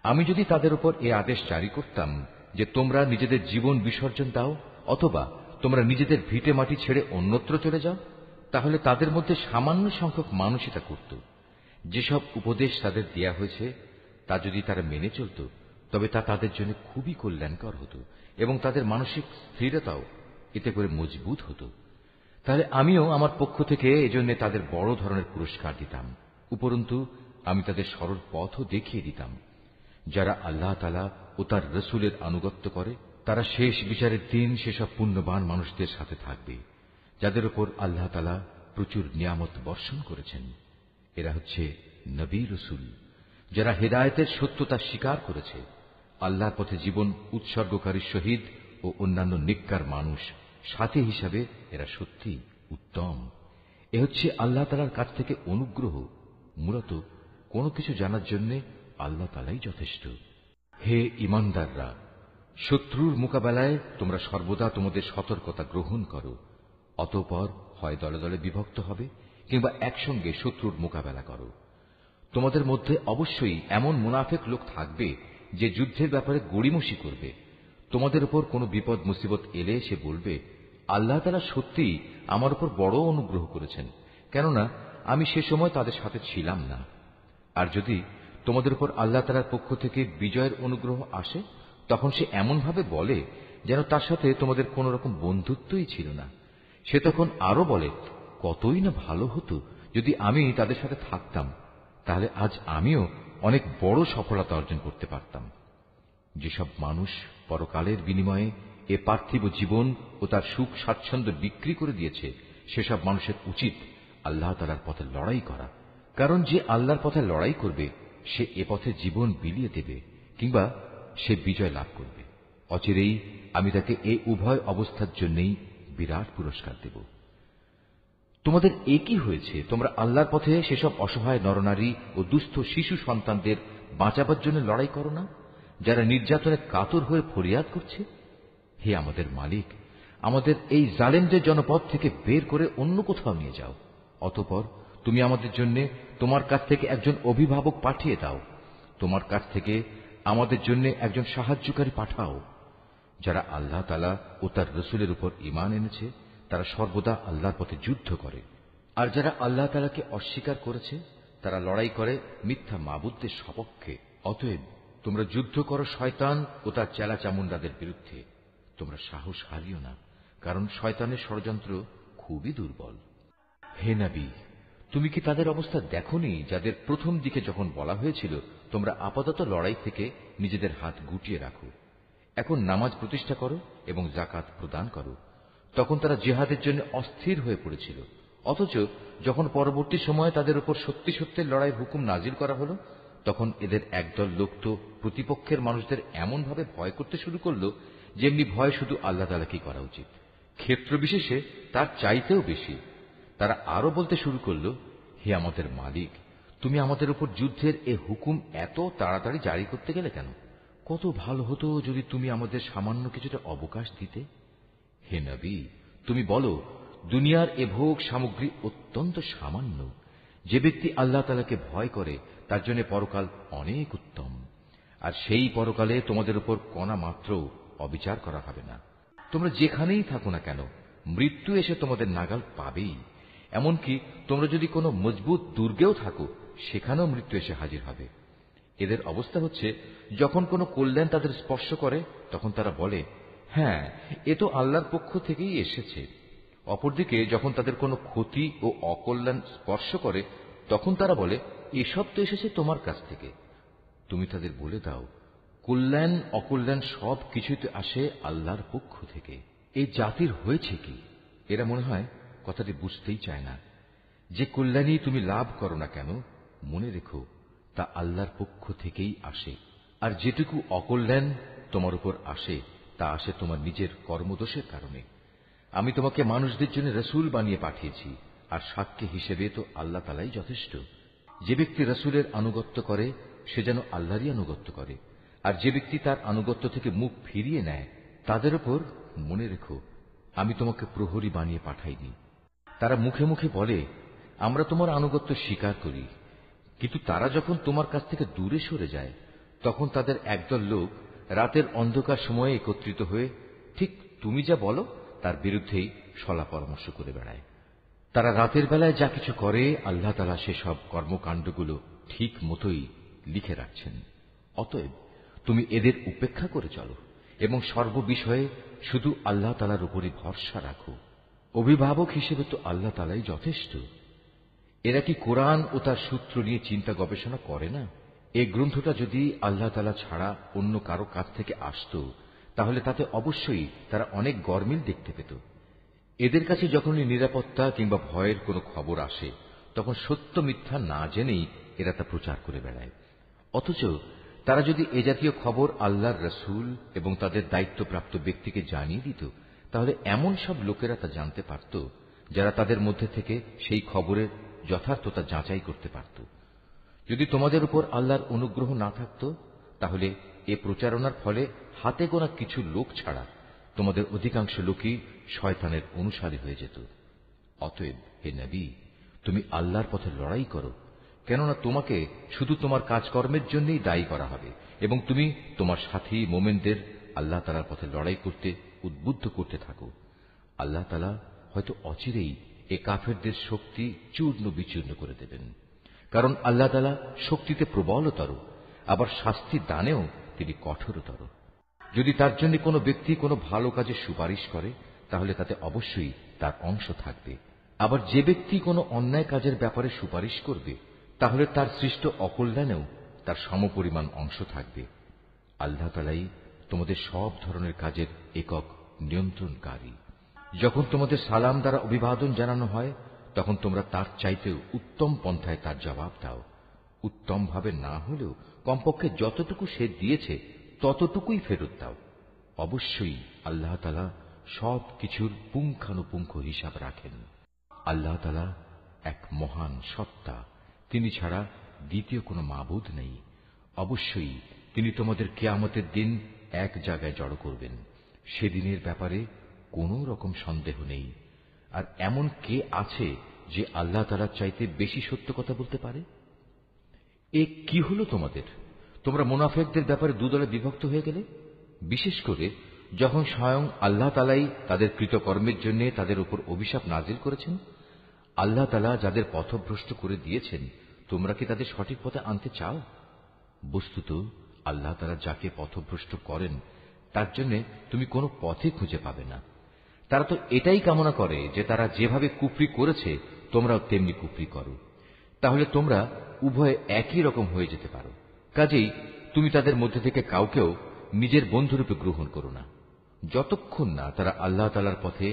আমি যদি তাদের উপর এ আদেশ জারি করতাম যে তোমরা নিজেদের জীবন বিসর্জন দাও অথবা তোমরা নিজেদের ভিটে মাটি ছেড়ে অন্যত্র চলে যাও, তাহলে তাদের মধ্যে সামান্য সংখ্যক মানুষই তা করত। যেসব উপদেশ তাদের দেয়া হয়েছে তা যদি তারা মেনে চলত তবে তা তাদের জন্য খুবই কল্যাণকর হতো এবং তাদের মানসিক স্থিরতাও এতে করে মজবুত হতো। তাহলে আমিও আমার পক্ষ থেকে এজন্য তাদের বড় ধরনের পুরস্কার দিতাম। উপরন্তু আমি তাদের সরল পথও দেখিয়ে দিতাম। যারা আল্লাহ তাআলা ও তার রসুলের আনুগত্য করে তারা শেষ বিচারের দিন সেসব পুণ্যবান মানুষদের সাথে থাকবে যাদের উপর আল্লাহ তাআলা প্রচুর নিয়ামত বর্ষণ করেছেন। এরা হচ্ছে নবী রসুল যারা হেদায়েতের সত্যতা স্বীকার করেছে, আল্লাহর পথে জীবন উৎসর্গকারী শহীদ ও অন্যান্য নেককার মানুষ সাথী হিসাবে এরা সত্যি উত্তম। এ হচ্ছে আল্লাহ তাআলার কাছ থেকে অনুগ্রহ। মূলত কোনো কিছু জানার জন্য আল্লাহ তাআলাই যথেষ্ট। হে ঈমানদাররা, শত্রুর মোকাবেলায় তোমরা সর্বদা তোমাদের সতর্কতা গ্রহণ করো। অতঃপর হয় দলে দলে বিভক্ত হবে কিংবা একসঙ্গে শত্রুর মোকাবেলা করো। তোমাদের মধ্যে অবশ্যই এমন মুনাফিক লোক থাকবে যে যুদ্ধের ব্যাপারে গড়িমসি করবে। তোমাদের উপর কোনো বিপদ মুসিবত এলে সে বলবে, আল্লাহ তাআলা সত্যিই আমার উপর বড় অনুগ্রহ করেছেন, কেননা আমি সে সময় তাদের সাথে ছিলাম না। আর যদি তোমাদের উপর আল্লাহ তাআলার পক্ষ থেকে বিজয়ের অনুগ্রহ আসে তখন সে এমনভাবে বলে যেন তার সাথে তোমাদের কোন রকম বন্ধুত্বই ছিল না। সে তখন আরো বলে, কতই না ভালো হতো যদি আমি তাদের সাথে থাকতাম, তাহলে আজ আমিও অনেক বড় সফলতা অর্জন করতে পারতাম। যেসব মানুষ পরকালের বিনিময়ে এ পার্থিব জীবন ও তার সুখ স্বাচ্ছন্দ্য বিক্রি করে দিয়েছে সেসব মানুষের উচিত আল্লাহ তাআলার পথে লড়াই করা, কারণ যে আল্লাহর পথে লড়াই করবে সে এ পথে জীবন বিলিয়ে দেবে কিংবা সে বিজয় লাভ করবে। অচিরেই আমি তাকে এই উভয় অবস্থার জন্যই বিরাট পুরস্কার দেব। তোমাদের একই হয়েছে, তোমরা আল্লাহর পথে সেসব অসহায় নরনারী ও দুস্থ শিশু সন্তানদের বাঁচাবার জন্য লড়াই করো না যারা নির্যাতনে কাতর হয়ে ফরিয়াদ করছে। হে আমাদের মালিক, আমাদের এই জালেমদের জনপদ থেকে বের করে অন্য কোথাও নিয়ে যাও। অতঃপর তুমি আমাদের জন্য তোমার কাছ থেকে একজন অভিভাবক পাঠিয়ে দাও, তোমার কাছ থেকে আমাদের জন্য একজন সাহায্যকারী পাঠাও। যারা আল্লাহ তাআলা ও তার রাসূলের উপর ঈমান এনেছে তারা সর্বদা আল্লাহর পথে যুদ্ধ করে, আর যারা আল্লাহ তাআলাকে অস্বীকার করেছে তারা লড়াই করে মিথ্যা মাবুদদের সপক্ষে। অতএব তোমরা যুদ্ধ করো শয়তান ও তার চেলাচামুন্ডাদের বিরুদ্ধে। তোমরা সাহস হারিও না, কারণ শয়তানের ষড়যন্ত্র খুবই দুর্বল। হে নবী, তুমি কি তাদের অবস্থা দেখোনি যাদের প্রথম দিকে যখন বলা হয়েছিল তোমরা আপাতত লড়াই থেকে নিজেদের হাত গুটিয়ে রাখো, এখন নামাজ প্রতিষ্ঠা করো এবং যাকাত প্রদান করো। তখন তারা জিহাদের জন্য অস্থির হয়ে পড়েছিল, অথচ যখন পরবর্তী সময়ে তাদের উপর সত্যি সত্যের লড়াইয়ের হুকুম নাজিল করা হলো তখন এদের একদল লোক তো প্রতিপক্ষের মানুষদের এমন ভাবে ভয় করতে শুরু করলো যেমনি ভয় শুধু আল্লাহ তাআলাকেই করা উচিত, ক্ষেত্র বিশেষে তার চাইতেও বেশি। তারা আরো বলতে শুরু করলো, হে আমাদের মালিক, তুমি আমাদের উপর যুদ্ধের এ হুকুম এত তাড়াতাড়ি জারি করতে গেলে কেন? কত ভালো হতো যদি তুমি আমাদের সামান্য কিছুটা অবকাশ দিতে। হে নবী, তুমি বলো, দুনিয়ার এ ভোগ সামগ্রী অত্যন্ত সামান্য। যে ব্যক্তি আল্লাহ তাআলাকে ভয় করে তার জন্য পরকাল অনেক উত্তম, আর সেই পরকালে তোমাদের উপর কণা মাত্র অবিচার করা হবে না। তোমরা যেখানেই থাকো না কেন মৃত্যু এসে তোমাদের নাগাল পাবেই। এমনকি তোমরা যদি কোনো মজবুত দুর্গেও থাকো সেখানেও মৃত্যু এসে হাজির হবে। এদের অবস্থা হচ্ছে, যখন কোনো কল্যাণ তাদের স্পর্শ করে তখন তারা বলে, হ্যাঁ, এ তো আল্লাহর পক্ষ থেকেই এসেছে। অপরদিকে যখন তাদের কোনো ক্ষতি ও অকল্যাণ স্পর্শ করে তখন তারা বলে, এসব তো এসেছে তোমার কাছ থেকে। তুমি তাদের বলে দাও, কল্যাণ অকল্যাণ সব কিছুই তো আসে আল্লাহর পক্ষ থেকে। এই জাতির হয়েছে কি? এরা মনে হয় কথাটি বুঝতেই চায় না। যে কল্যাণই তুমি লাভ করো না কেন মনে রেখো তা আল্লাহর পক্ষ থেকেই আসে, আর যেটুকু অকল্যাণ তোমার উপর আসে তা আসে তোমার নিজের কর্মদোষের কারণে। আমি তোমাকে মানুষদের জন্য রাসূল বানিয়ে পাঠিয়েছি, আর সাক্ষী হিসেবে তো আল্লাহ তাআলাই যথেষ্ট। যে ব্যক্তি রাসূলের আনুগত্য করে সে যেন আল্লাহরই আনুগত্য করে, আর যে ব্যক্তি তার আনুগত্য থেকে মুখ ফিরিয়ে নেয় তাদের উপর মনে রেখো আমি তোমাকে প্রহরী বানিয়ে পাঠাইনি। তারা মুখে মুখে বলে, আমরা তোমার আনুগত্য স্বীকার করি, কিন্তু তারা যখন তোমার কাছ থেকে দূরে সরে যায় তখন তাদের একদল লোক রাতের অন্ধকার সময়ে একত্রিত হয়ে ঠিক তুমি যা বলো তার বিরুদ্ধেই সলা পরামর্শ করে বেড়ায়। তারা রাতের বেলায় যা কিছু করে আল্লাহ তাআলা সেসব কর্মকাণ্ডগুলো ঠিক মতোই লিখে রাখছেন। অতএব তুমি এদের উপেক্ষা করে চলো এবং সর্ববিষয়ে শুধু আল্লাহ তাআলার উপরই ভরসা রাখো। অভিভাবক হিসেবে তো আল্লাহ তাআলাই যথেষ্ট। এরা কি কোরআন ও তার সূত্র নিয়ে চিন্তা গবেষণা করে না? এই গ্রন্থটা যদি আল্লাহ তাআলা ছাড়া অন্য কারো কাছ থেকে আসত তাহলে তাতে অবশ্যই তারা অনেক গরমিল দেখতে পেত। এদের কাছে যখনই নিরাপত্তা কিংবা ভয়ের কোনো খবর আসে তখন সত্য মিথ্যা না জেনেই এরা তা প্রচার করে বেড়ায়। অথচ তারা যদি এ জাতীয় খবর আল্লাহর রাসূল এবং তাদের দায়িত্বপ্রাপ্ত ব্যক্তিকে জানিয়ে দিত তাহলে এমন সব লোকেরা তা জানতে পারত যারা তাদের মধ্যে থেকে সেই খবরের যথার্থতা যাচাই করতে পারত। যদি তোমাদের উপর আল্লাহর অনুগ্রহ না থাকত তাহলে এ প্রচারণার ফলে হাতে গোনা কিছু লোক ছাড়া তোমাদের অধিকাংশ লোকই শয়তানের অনুসারী হয়ে যেত। অতএব হে নবী, তুমি আল্লাহর পথে লড়াই করো, কেননা তোমাকে শুধু তোমার কাজকর্মের জন্যই দায়ী করা হবে এবং তুমি তোমার সাথী মোমেনদের আল্লাহ তাআলার পথে লড়াই করতে উদ্বুদ্ধ করতে থাকো। আল্লাহ তাআলা হয়তো অচিরেই এ কাফেরদের শক্তি চূর্ণ বিচূর্ণ করে দেবেন, কারণ আল্লাহ তাআলা শক্তিতে প্রবলতর, আবার শাস্তি দানেও তিনি কঠোরতর। যদি তার জন্য কোনো ব্যক্তি কোনো ভালো কাজের সুপারিশ করে তাহলে তাতে অবশ্যই তার অংশ থাকবে, আবার যে ব্যক্তি কোনো অন্যায় কাজের ব্যাপারে সুপারিশ করবে তাহলে তার সৃষ্ট অকল্যাণেও তার সমপরিমাণ অংশ থাকবে। আল্লাহ তাআলাই তোমাদের সব ধরনের কাজের একক নিয়ন্ত্রণকারী। যখন তোমাদের সালাম দ্বারা অভিবাদন জানানো হয় তখন তোমরা তার চাইতেও উত্তম পন্থায় তার জবাব দাও। উত্তম ভাবে না হলেও কমপক্ষে যতটুকু সে দিয়েছে ততটুকুই ফেরত দাও। অবশ্যই আল্লাহ তাআলা সব কিছুর পুঙ্খানুপুঙ্খ হিসাব রাখেন। আল্লাহ তাআলা এক মহান সত্তা, তিনি ছাড়া দ্বিতীয় কোনো মাবুদ নেই। অবশ্যই তিনি তোমাদের কিয়ামতের দিন এক জায়গায় জড়ো করবেন। সেদিনের ব্যাপারে কোনো রকম সন্দেহ নেই। আর এমন কে আছে যে আল্লাহ তাআলার চাইতে বেশি সত্য কথা বলতে পারে? এ কি হলো তোমাদের? তোমরা মুনাফিকদের ব্যাপারে দুদলে বিভক্ত হয়ে গেলে, বিশেষ করে যখন স্বয়ং আল্লাহ তাআলাই তাদের কৃতকর্মের জন্য তাদের উপর অভিশাপ নাজিল করেছেন। আল্লাহ তাআলা যাদের পথভ্রষ্ট করে দিয়েছেন, তোমরা কি তাদের সঠিক পথে আনতে চাও? বস্তুত আল্লাহ তাআলা যাকে পথভ্রষ্ট করেন তার জন্য তুমি কোনো পথে খুঁজে পাবে না। তারা তো এটাই কামনা করে যে তারা যেভাবে কুফরি করেছে তোমরাও তেমনি কুফরি করো, তাহলে তোমরা উভয়ে একই রকম হয়ে যেতে পারো। কাজেই তুমি তাদের মধ্যে থেকে কাউকেও নিজের বন্ধুরূপে গ্রহণ করো না, যতক্ষণ না তারা আল্লাহ তাআলার পথে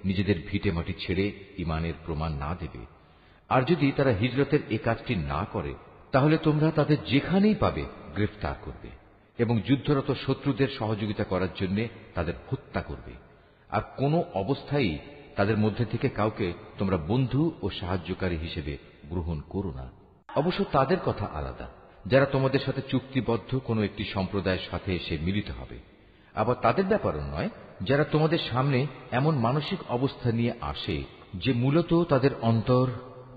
নিজেদের ভিটে মাটি ছেড়ে ঈমানের প্রমাণ না দেবে। আর যদি তারা হিজরতের এ কাজটি না করে, তাহলে তোমরা তাদের যেখানেই পাবে গ্রেফতার করবে এবং যুদ্ধরত শত্রুদের সহযোগিতা করার জন্য তাদের হত্যা করবে। আর কোনো অবস্থায় তাদের মধ্যে থেকে কাউকে তোমরা বন্ধু ও সাহায্যকারী হিসেবে গ্রহণ করো না। অবশ্য তাদের কথা আলাদা, যারা তোমাদের সাথে চুক্তিবদ্ধ কোনো একটি সম্প্রদায়ের সাথে এসে মিলিত হবে। আবার তাদের ব্যাপারও নয়, যারা তোমাদের সামনে এমন মানসিক অবস্থা নিয়ে আসে যে মূলত তাদের অন্তর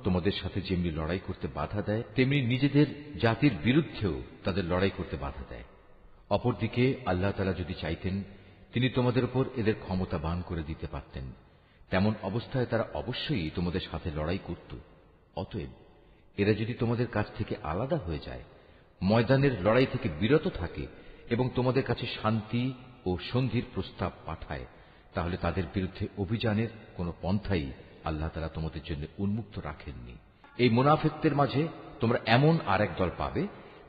তোমাদের সাথে যেমনি লড়াই করতে বাধা দেয়, তেমনি নিজেদের জাতির বিরুদ্ধেও তাদের লড়াই করতে বাধা দেয়। অপরদিকে আল্লাহ তাআলা যদি চাইতেন, তিনি তোমাদের উপর এদের ক্ষমতাবান করে দিতে পারতেন। তেমন অবস্থায় তারা অবশ্যই তোমাদের সাথে লড়াই করত। অতএব এরা যদি তোমাদের কাছ থেকে আলাদা হয়ে যায়, ময়দানের লড়াই থেকে বিরত থাকে এবং তোমাদের কাছে শান্তি ও সন্ধির প্রস্তাব পাঠায়, তাহলে তাদের বিরুদ্ধে অভিযানের কোনো পন্থাই আল্লাহ তাআলা তোমাদের জন্য উন্মুক্ত রাখেননি। এই মুনাফিকদের মাঝে তোমরা এমন আরেক দল পাবে,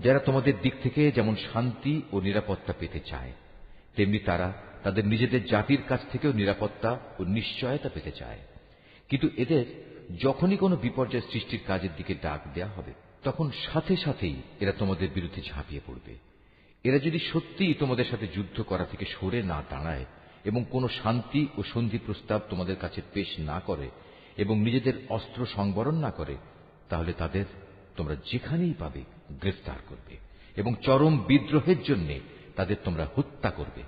যারা তোমাদের দিক থেকে যেমন শান্তি ও নিরাপত্তা পেতে চায়, তেমনি তারা তাদের নিজেদের জাতির কাছ থেকেও নিরাপত্তা ও নিশ্চয়তা পেতে চায়। কিন্তু এদের যখনই কোনো বিপর্যয় সৃষ্টির কাজের দিকে ডাক দেয়া হবে, তখন সাথে সাথেই এরা তোমাদের বিরুদ্ধে ঝাঁপিয়ে পড়বে। এরা যদি সত্যিই তোমাদের সাথে যুদ্ধ করা থেকে সরে না দাঁড়ায় এবং কোনো শান্তি ও সন্ধি প্রস্তাব তোমাদের কাছে পেশ না করে এবং নিজেদের অস্ত্র সংবরণ না করে, তাহলে তাদের তোমরা যেখানেই পাবে গ্রেফতার করবে এবং চরম বিদ্রোহের জন্য তাদের তোমরা হত্যা করবে।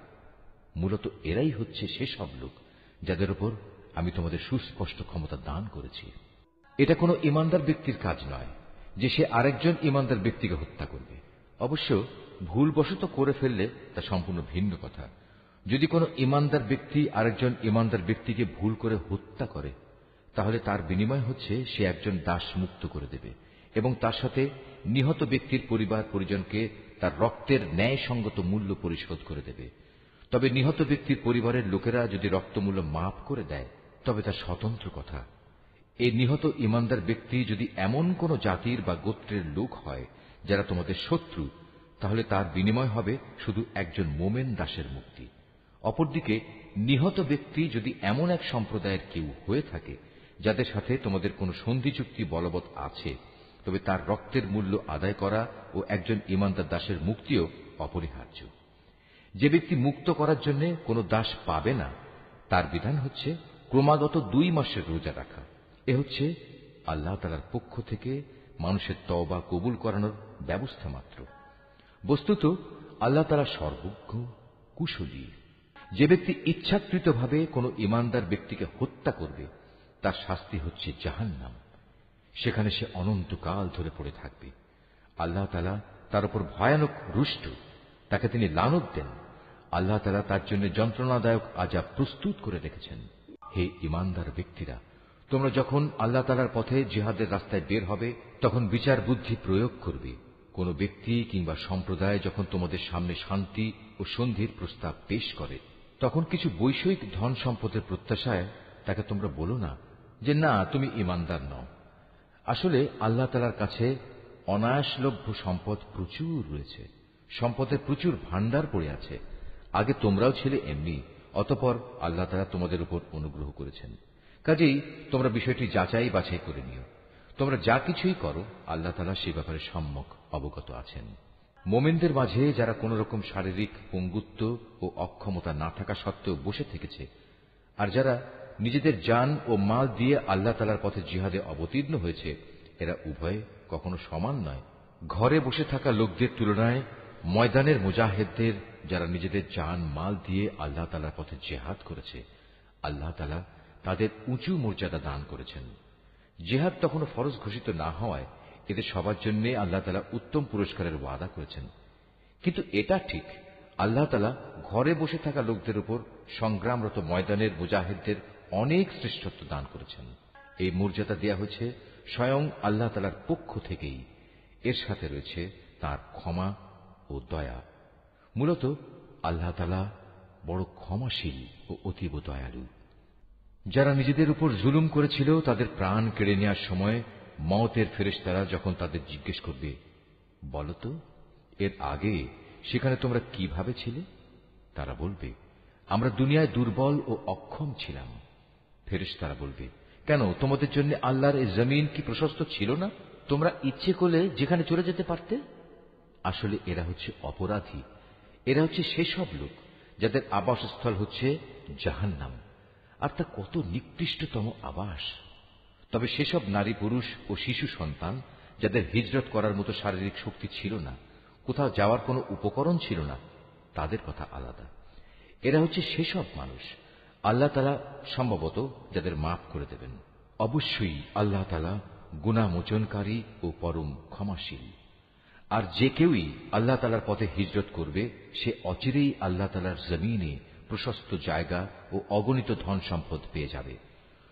মূলত এরাই হচ্ছে সেসব লোক যাদের উপর আমি তোমাদের সুস্পষ্ট ক্ষমতা দান করেছি। এটা কোনো ইমানদার ব্যক্তির কাজ নয় যে সে আরেকজন ইমানদার ব্যক্তিকে হত্যা করবে। অবশ্য ভুলবশত করে ফেললে তা সম্পূর্ণ ভিন্ন কথা। যদি কোনো ইমানদার ব্যক্তি আরেকজন ইমানদার ব্যক্তিকে ভুল করে হত্যা করে, তাহলে তার বিনিময় হচ্ছে সে একজন দাস মুক্ত করে দেবে এবং তার সাথে নিহত ব্যক্তির পরিবার পরিজনকে তার রক্তের ন্যায়সঙ্গত মূল্য পরিশোধ করে দেবে। তবে নিহত ব্যক্তির পরিবারের লোকেরা যদি রক্তমূল্য মাফ করে দেয়, তবে তা স্বতন্ত্র কথা। এই নিহত ইমানদার ব্যক্তি যদি এমন কোন জাতির বা গোত্রের লোক হয় যারা তোমাদের শত্রু, তাহলে তার বিনিময় হবে শুধু একজন মোমেন দাসের মুক্তি। অপরদিকে নিহত ব্যক্তি যদি এমন এক সম্প্রদায়ের কেউ হয়ে থাকে যাদের সাথে তোমাদের কোনো সন্ধি চুক্তি বলবৎ আছে, তবে তার রক্তের মূল্য আদায় করা ও একজন ইমানদার দাসের মুক্তিও অপরিহার্য। যে ব্যক্তি মুক্ত করার জন্য কোনো দাস পাবে না, তার বিধান হচ্ছে ক্রমাগত 2 মাসের রোজা রাখা। এ হচ্ছে আল্লাহ তাআলার পক্ষ থেকে মানুষের তওবা কবুল করানোর ব্যবস্থা মাত্র। বস্তুত আল্লাহ তাআলা সর্বজ্ঞ, কুশলী। যে ব্যক্তি ইচ্ছাকৃতভাবে কোনো ইমানদার ব্যক্তিকে হত্যা করবে, তার শাস্তি হচ্ছে জাহান্নাম। সেখানে সে অনন্তকাল ধরে পড়ে থাকবে। আল্লাহ তাআলা তার উপর ভয়ানক রুষ্ট, তাকে তিনি লানত দেন। আল্লাহ তাআলা তার জন্য যন্ত্রণাদায়ক আযাব প্রস্তুত করে রেখেছেন। হে ঈমানদার ব্যক্তিরা, তোমরা যখন আল্লাহ তাআলার পথে জিহাদের রাস্তায় বের হবে, তখন বিচার বুদ্ধি প্রয়োগ করবে। কোন ব্যক্তি কিংবা সম্প্রদায় যখন তোমাদের সামনে শান্তি ও সন্ধির প্রস্তাব পেশ করে, তখন কিছু বৈষয়িক ধন সম্পদের প্রত্যাশায় তাকে তোমরা বলো না যে না, তুমি ঈমানদার নও। আসলে আল্লাহ তাআলার কাছে অনায়াসলভ্য সম্পদ প্রচুর রয়েছে, সম্পদের প্রচুর ভাণ্ডার পড়ে আছে। আগে তোমরাও ছিলে এমনি, অতঃপর আল্লাহ তাআলা তোমাদের উপর অনুগ্রহ করেছেন। কাজেই তোমরা বিষয়টি যাচাই বাছাই করে নিও। তোমরা যা কিছুই করো, আল্লাহ তাআলা সে ব্যাপারে সম্যক অবগত আছেন। মোমেনদের মাঝে যারা কোন রকম শারীরিক পঙ্গুত্ব ও অক্ষমতা না থাকা সত্ত্বেও বসে থেকেছে, আর যারা নিজেদের জান ও মাল দিয়ে আল্লাহ তাআলার পথে জিহাদে অবতীর্ণ হয়েছে, এরা উভয়ে কখনো সমান নয়। ঘরে বসে থাকা লোকদের তুলনায় ময়দানের মুজাহিদদের, যারা নিজেদের জান মাল দিয়ে আল্লাহ তাআলার পথে জিহাদ করেছে, আল্লাহ তাআলা তাদের উঁচু মর্যাদা দান করেছেন। জিহাদ তখনও ফরজ ঘোষিত না হওয়ায় এদের সবার জন্য আল্লাহ তাআলা উত্তম পুরস্কারের ওয়াদা করেছেন। কিন্তু এটা ঠিক, আল্লাহ তাআলা ঘরে বসে থাকা লোকদের উপর সংগ্রামরত ময়দানের মুজাহিদদের অনেক শ্রেষ্ঠত্ব দান করেছেন। এই মর্যাদা দেয়া হয়েছে স্বয়ং আল্লাহ তাআলার পক্ষ থেকেই। এর সাথে রয়েছে তার ক্ষমা ও দয়া। মূলত আল্লাহ তাআলা বড় ক্ষমাশীল ও অতীব দয়ালু। যারা নিজেদের উপর জুলুম করেছিল তাদের প্রাণ কেড়ে নেওয়ার সময় মওতের ফেরেশতারা যখন তাদের জিজ্ঞেস করবে, বলতো এর আগে সেখানে তোমরা কিভাবে ছিলে? তারা বলবে, আমরা দুনিয়ায় দুর্বল ও অক্ষম ছিলাম। ফেরেশতারা বলবে, কেন তোমাদের জন্য আল্লাহর এই জমিন কি প্রশস্ত ছিল না? তোমরা ইচ্ছে করলে যেখানে চলে যেতে পারতে। আসলে এরা হচ্ছে অপরাধী। এরা হচ্ছে সেসব লোক যাদের আবাসস্থল হচ্ছে জাহান্নাম, আর তা কত নিকৃষ্টতম আবাস। তবে সেসব নারী পুরুষ ও শিশু সন্তান যাদের হিজরত করার মতো শারীরিক শক্তি ছিল না, কোথাও যাওয়ার কোনো উপকরণ ছিল না, তাদের কথা আলাদা। এরা হচ্ছে সেসব মানুষ আল্লাহ তাআলা সম্ভবত যাদের মাফ করে দেবেন। অবশ্যই আল্লাহ তাআলা গুনাহ মোচনকারী ও পরম ক্ষমাশীল। আর যে কেউই আল্লাহ তাআলার পথে হিজরত করবে সে অচিরেই আল্লাহ তাআলার জমিনে প্রশস্ত জায়গা ও অগণিত ধন সম্পদ পেয়ে যাবে।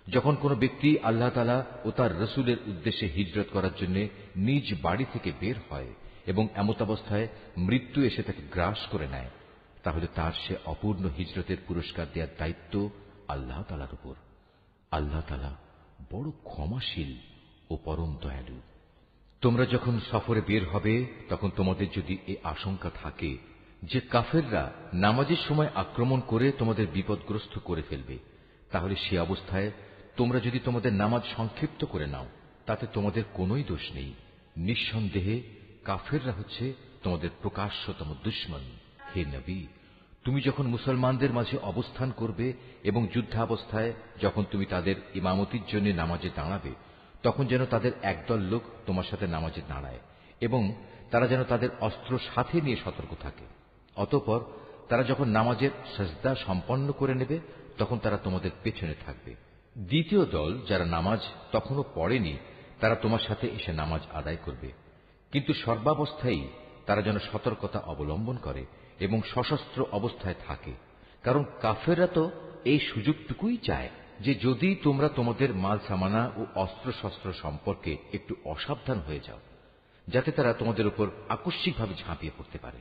যখন কোনো ব্যক্তি আল্লাহ তাআলা ও তার রাসূলের উদ্দেশ্যে হিজরত করার জন্য নিজ বাড়ি থেকে বের হয় এবং এমতাবস্থায় মৃত্যু এসে তাকে গ্রাস করে নেয়, তাহলে তার সে অপূর্ণ হিজরতের পুরস্কার দেওয়ার দায়িত্ব আল্লাহ তাআলার উপর। আল্লাহ তাআলা বড় ক্ষমাশীল ও পরম দয়ালু। তোমরা যখন সফরে বের হবে তখন তোমাদের যদি এ আশঙ্কা থাকে যে কাফেররা নামাজের সময় আক্রমণ করে তোমাদের বিপদগ্রস্ত করে ফেলবে, তাহলে সে অবস্থায় তোমরা যদি তোমাদের নামাজ সংক্ষিপ্ত করে নাও তাতে তোমাদের কোনোই দোষ নেই। নিঃসন্দেহে কাফেররা হচ্ছে তোমাদের প্রকাশ্যতম দুশমন। হে নবী, তুমি যখন মুসলমানদের মাঝে অবস্থান করবে এবং যুদ্ধাবস্থায় যখন তুমি তাদের ইমামতির জন্য নামাজে দাঁড়াবে, তখন যেন তাদের একদল লোক তোমার সাথে নামাজে দাঁড়ায় এবং তারা যেন তাদের অস্ত্র সাথে নিয়ে সতর্ক থাকে। অতঃপর তারা যখন নামাজের সাজদা সম্পন্ন করে নেবে তখন তারা তোমাদের পেছনে থাকবে। দ্বিতীয় দল যারা নামাজ তখনও পড়েনি তারা তোমার সাথে এসে নামাজ আদায় করবে, কিন্তু সর্বাবস্থায় তারা যেন সতর্কতা অবলম্বন করে এবং সশস্ত্র অবস্থায় থাকে। কারণ কাফেররা তো এই সুযোগটুকুই চায় যে যদি তোমরা তোমাদের মাল সামানা ও অস্ত্রশস্ত্র সম্পর্কে একটু অসাবধান হয়ে যাও, যাতে তারা তোমাদের উপর আকস্মিকভাবে ঝাঁপিয়ে পড়তে পারে।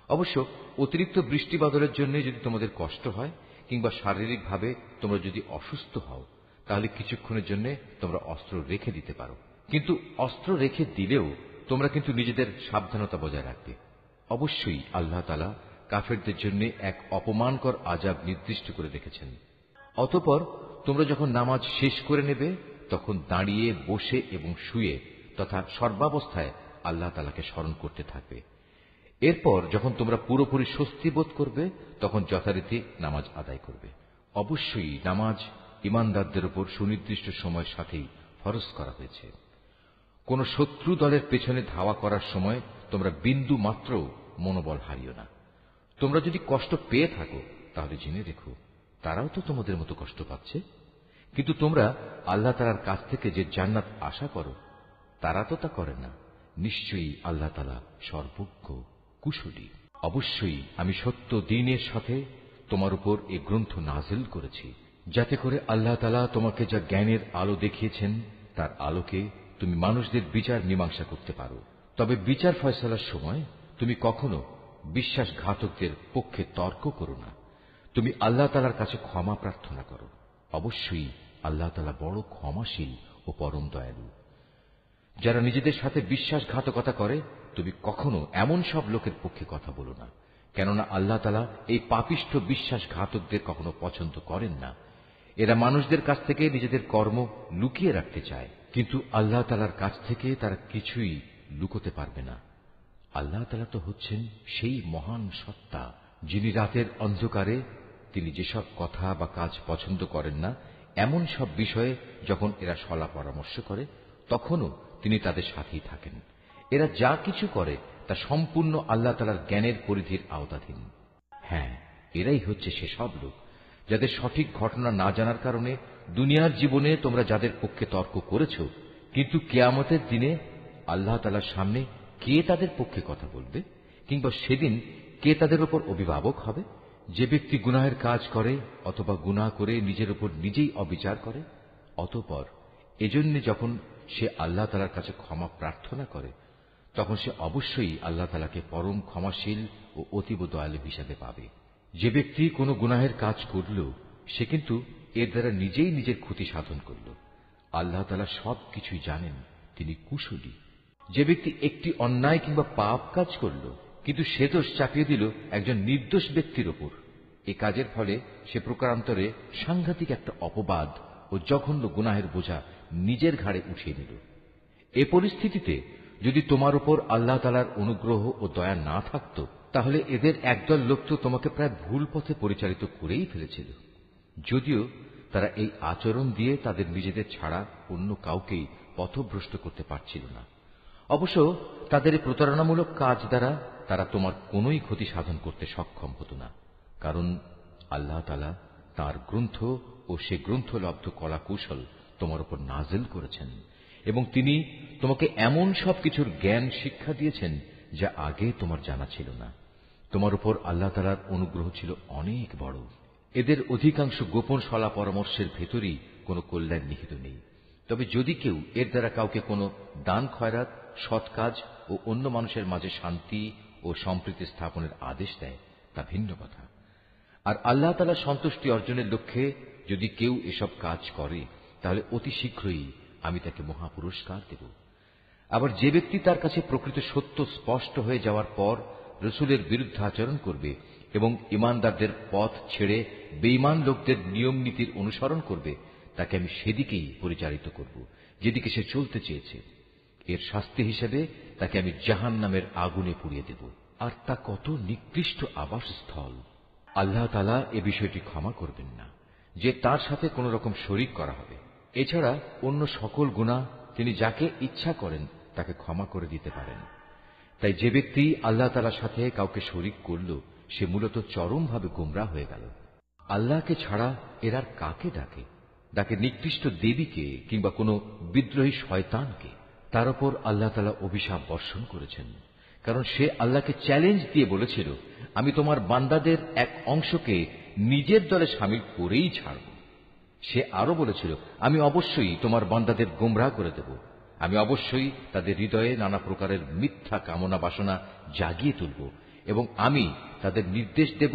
অবশ্য অতিরিক্ত বৃষ্টি বাদলের জন্য যদি তোমাদের কষ্ট হয় কিংবা শারীরিকভাবে তোমরা যদি অসুস্থ হও, তাহলে কিছুক্ষণের জন্য তোমরা অস্ত্র রেখে দিতে পারো। কিন্তু অস্ত্র রেখে দিলেও তোমরা কিন্তু নিজেদের সাবধানতা বজায় রাখবে। অবশ্যই আল্লাহ তাআলা কাফেরদের জন্য এক অপমানকর আযাব নির্দিষ্ট করে রেখেছেন। অতঃপর তোমরা যখন নামাজ শেষ করে নেবে তখন দাঁড়িয়ে, বসে এবং শুয়ে তথা সর্বাবস্থায় আল্লাহ তাআলাকে স্মরণ করতে থাকবে। এরপর যখন তোমরা পুরোপুরি স্বস্তি বোধ করবে তখন যথারীতি নামাজ আদায় করবে। অবশ্যই নামাজ ঈমানদারদের উপর সুনির্দিষ্ট সময়ের সাথেই ফরজ করা হয়েছে। কোন শত্রু দলের পেছনে ধাওয়া করার সময় তোমরা বিন্দু মাত্র মনোবল হারিও না। তোমরা যদি কষ্ট পেয়ে থাকো তাহলে জেনে রেখো তারাও তো তোমাদের মতো কষ্ট পাচ্ছে। কিন্তু তোমরা আল্লাহ তাআলার কাছ থেকে যে জান্নাত আশা করো তারা তো তা করে না। নিশ্চয়ই আল্লাহ তাআলা সর্বজ্ঞ, কুশলী। অবশ্যই আমি সত্য দ্বীনের সাথে তোমার উপর এই গ্রন্থ নাজিল করেছি, যাতে করে আল্লাহ তাআলা তোমাকে যা জ্ঞানের আলো দেখিয়েছেন তার আলোকে তুমি মানুষদের বিচার মীমাংসা করতে পারো। তবে বিচার ফয়সালার সময় তুমি কখনো বিশ্বাসঘাতকদের পক্ষে তর্ক করো না। তুমি আল্লাহ তাআলার কাছে ক্ষমা প্রার্থনা করো। অবশ্যই আল্লাহ তাআলা বড় ক্ষমাশীল ও পরম দয়ালু। যারা নিজেদের সাথে বিশ্বাসঘাতকতা করে তুমি কখনো এমন সব লোকের পক্ষে কথা বলো না, কেননা আল্লাহ তাআলা এই পাপিষ্ঠ বিশ্বাসঘাতকদের কখনো পছন্দ করেন না। এরা মানুষদের কাছ থেকে নিজেদের কর্ম লুকিয়ে রাখতে চায়, কিন্তু আল্লাহ তাআলার কাছ থেকে তারা কিছুই লুকোতে পারবে না। আল্লাহ তাআলা তো হচ্ছেন সেই মহান সত্তা যিনি রাতের অন্ধকারে তিনি যেসব কথা বা কাজ পছন্দ করেন না এমন সব বিষয়ে যখন এরা সলা পরামর্শ করে তখনও তিনি তাদের সাথেই থাকেন। এরা যা কিছু করে তা সম্পূর্ণ আল্লাহ তাআলার জ্ঞানের পরিধির আওতাধীন। হ্যাঁ, এরাই হচ্ছে সেসব লোক যাদের সঠিক ঘটনা না জানার কারণে দুনিয়ার জীবনে তোমরা যাদের পক্ষে তর্ক করেছ, কিন্তু কিয়ামতের দিনে আল্লাহ তাআলার সামনে কে তাদের পক্ষে কথা বলবে, কিংবা সেদিন কে তাদের উপর অভিভাবক হবে? যে ব্যক্তি গুনাহের কাজ করে অথবা গুনাহ করে নিজের উপর নিজেই অবিচার করে, অতঃপর এজন্য যখন সে আল্লাহ তাআলার কাছে ক্ষমা প্রার্থনা করে, তখন সে অবশ্যই আল্লাহ তাআলাকে পরম ক্ষমাশীল ও অতীব দয়ালু হিসেবে পাবে। যে ব্যক্তি কোনো গুনাহের কাজ করল, সে কিন্তু এর দ্বারা নিজেই নিজের ক্ষতি সাধন করল। আল্লাহ তাআলা সবকিছুই জানেন, তিনি কুশলী। যে ব্যক্তি একটি অন্যায় কিংবা পাপ কাজ করল, কিন্তু সে দোষ চাপিয়ে দিল একজন নির্দোষ ব্যক্তির ওপর, এ কাজের ফলে সে প্রকারান্তরে সাংঘাতিক একটা অপবাদ ও জঘন্য গুনাহের বোঝা নিজের ঘাড়ে উঠিয়ে নিল। এ পরিস্থিতিতে যদি তোমার উপর আল্লাহ তাআলার অনুগ্রহ ও দয়া না থাকত, তাহলে এদের একদল লোক তো তোমাকে প্রায় ভুল পথে পরিচালিত করেই ফেলেছিল। যদিও তারা এই আচরণ দিয়ে তাদের নিজেদের ছাড়া অন্য কাউকেই পথভ্রষ্ট করতে পারছিল না। অবশ্য তাদের এই প্রতারণামূলক কাজ দ্বারা তারা তোমার কোনোই ক্ষতি সাধন করতে সক্ষম হতো না, কারণ আল্লাহ তাআলা তাঁর গ্রন্থ ও সে গ্রন্থলব্ধ কলাকৌশল তোমার উপর নাযিল করেছেন, এবং তিনি তোমাকে এমন সব কিছুর জ্ঞান শিক্ষা দিয়েছেন যা আগে তোমার জানা ছিল না। তোমার উপর আল্লাহ তাআলার অনুগ্রহ ছিল অনেক বড়। এদের অধিকাংশ গোপন সলা পরামর্শের ভেতরই কোনো কল্যাণ নিহিত নেই। তবে যদি কেউ এর দ্বারা কাউকে কোনো দান খয়রাত, সৎ কাজ ও অন্য মানুষের মাঝে শান্তি ও সম্প্রীতি স্থাপনের আদেশ দেয়, তা ভিন্ন কথা। আর আল্লাহ তাআলার সন্তুষ্টি অর্জনের লক্ষ্যে যদি কেউ এসব কাজ করে, তাহলে অতি শীঘ্রই আমি তাকে মহাপুরস্কার দেব। আবার যে ব্যক্তি তার কাছে প্রকৃত সত্য স্পষ্ট হয়ে যাওয়ার পর রসুলের বিরুদ্ধে আচরণ করবে এবং ইমানদারদের পথ ছেড়ে বেঈমান লোকদের নিয়ম নীতির অনুসরণ করবে, তাকে আমি সেদিকেই পরিচালিত করব যেদিকে সে চলতে চেয়েছে। এর শাস্তি হিসেবে তাকে আমি জাহান্নামের আগুনে পুড়িয়ে দেব, আর তা কত নিকৃষ্ট আবাসস্থল। আল্লাহ তাআলা এ বিষয়টি ক্ষমা করবেন না যে তার সাথে কোন রকম শরীক করা হবে। এছাড়া অন্য সকল গুনাহ তিনি যাকে ইচ্ছা করেন তাকে ক্ষমা করে দিতে পারেন। তাই যে ব্যক্তি আল্লাহ তাআলার সাথে কাউকে শরীক করল, সে মূলত চরমভাবে গোমরাহ হয়ে গেল। আল্লাহকে ছাড়া এর আর কাকে ডাকে? ডাকে নিকৃষ্ট দেবীকে কিংবা কোনো বিদ্রোহী শয়তানকে। তার উপর আল্লাহ তাআলা অভিশাপ বর্ষণ করেছেন, কারণ সে আল্লাহকে চ্যালেঞ্জ দিয়ে বলেছিল, আমি তোমার বান্দাদের এক অংশকে নিজের দলে শামিল করেই ছাড়ব। সে আরো বলেছিল, আমি অবশ্যই তোমার বান্দাদের গোমরাহ করে দেব, আমি অবশ্যই তাদের হৃদয়ে নানা প্রকারের মিথ্যা কামনা বাসনা জাগিয়ে তুলব, এবং আমি তাদের নির্দেশ দেব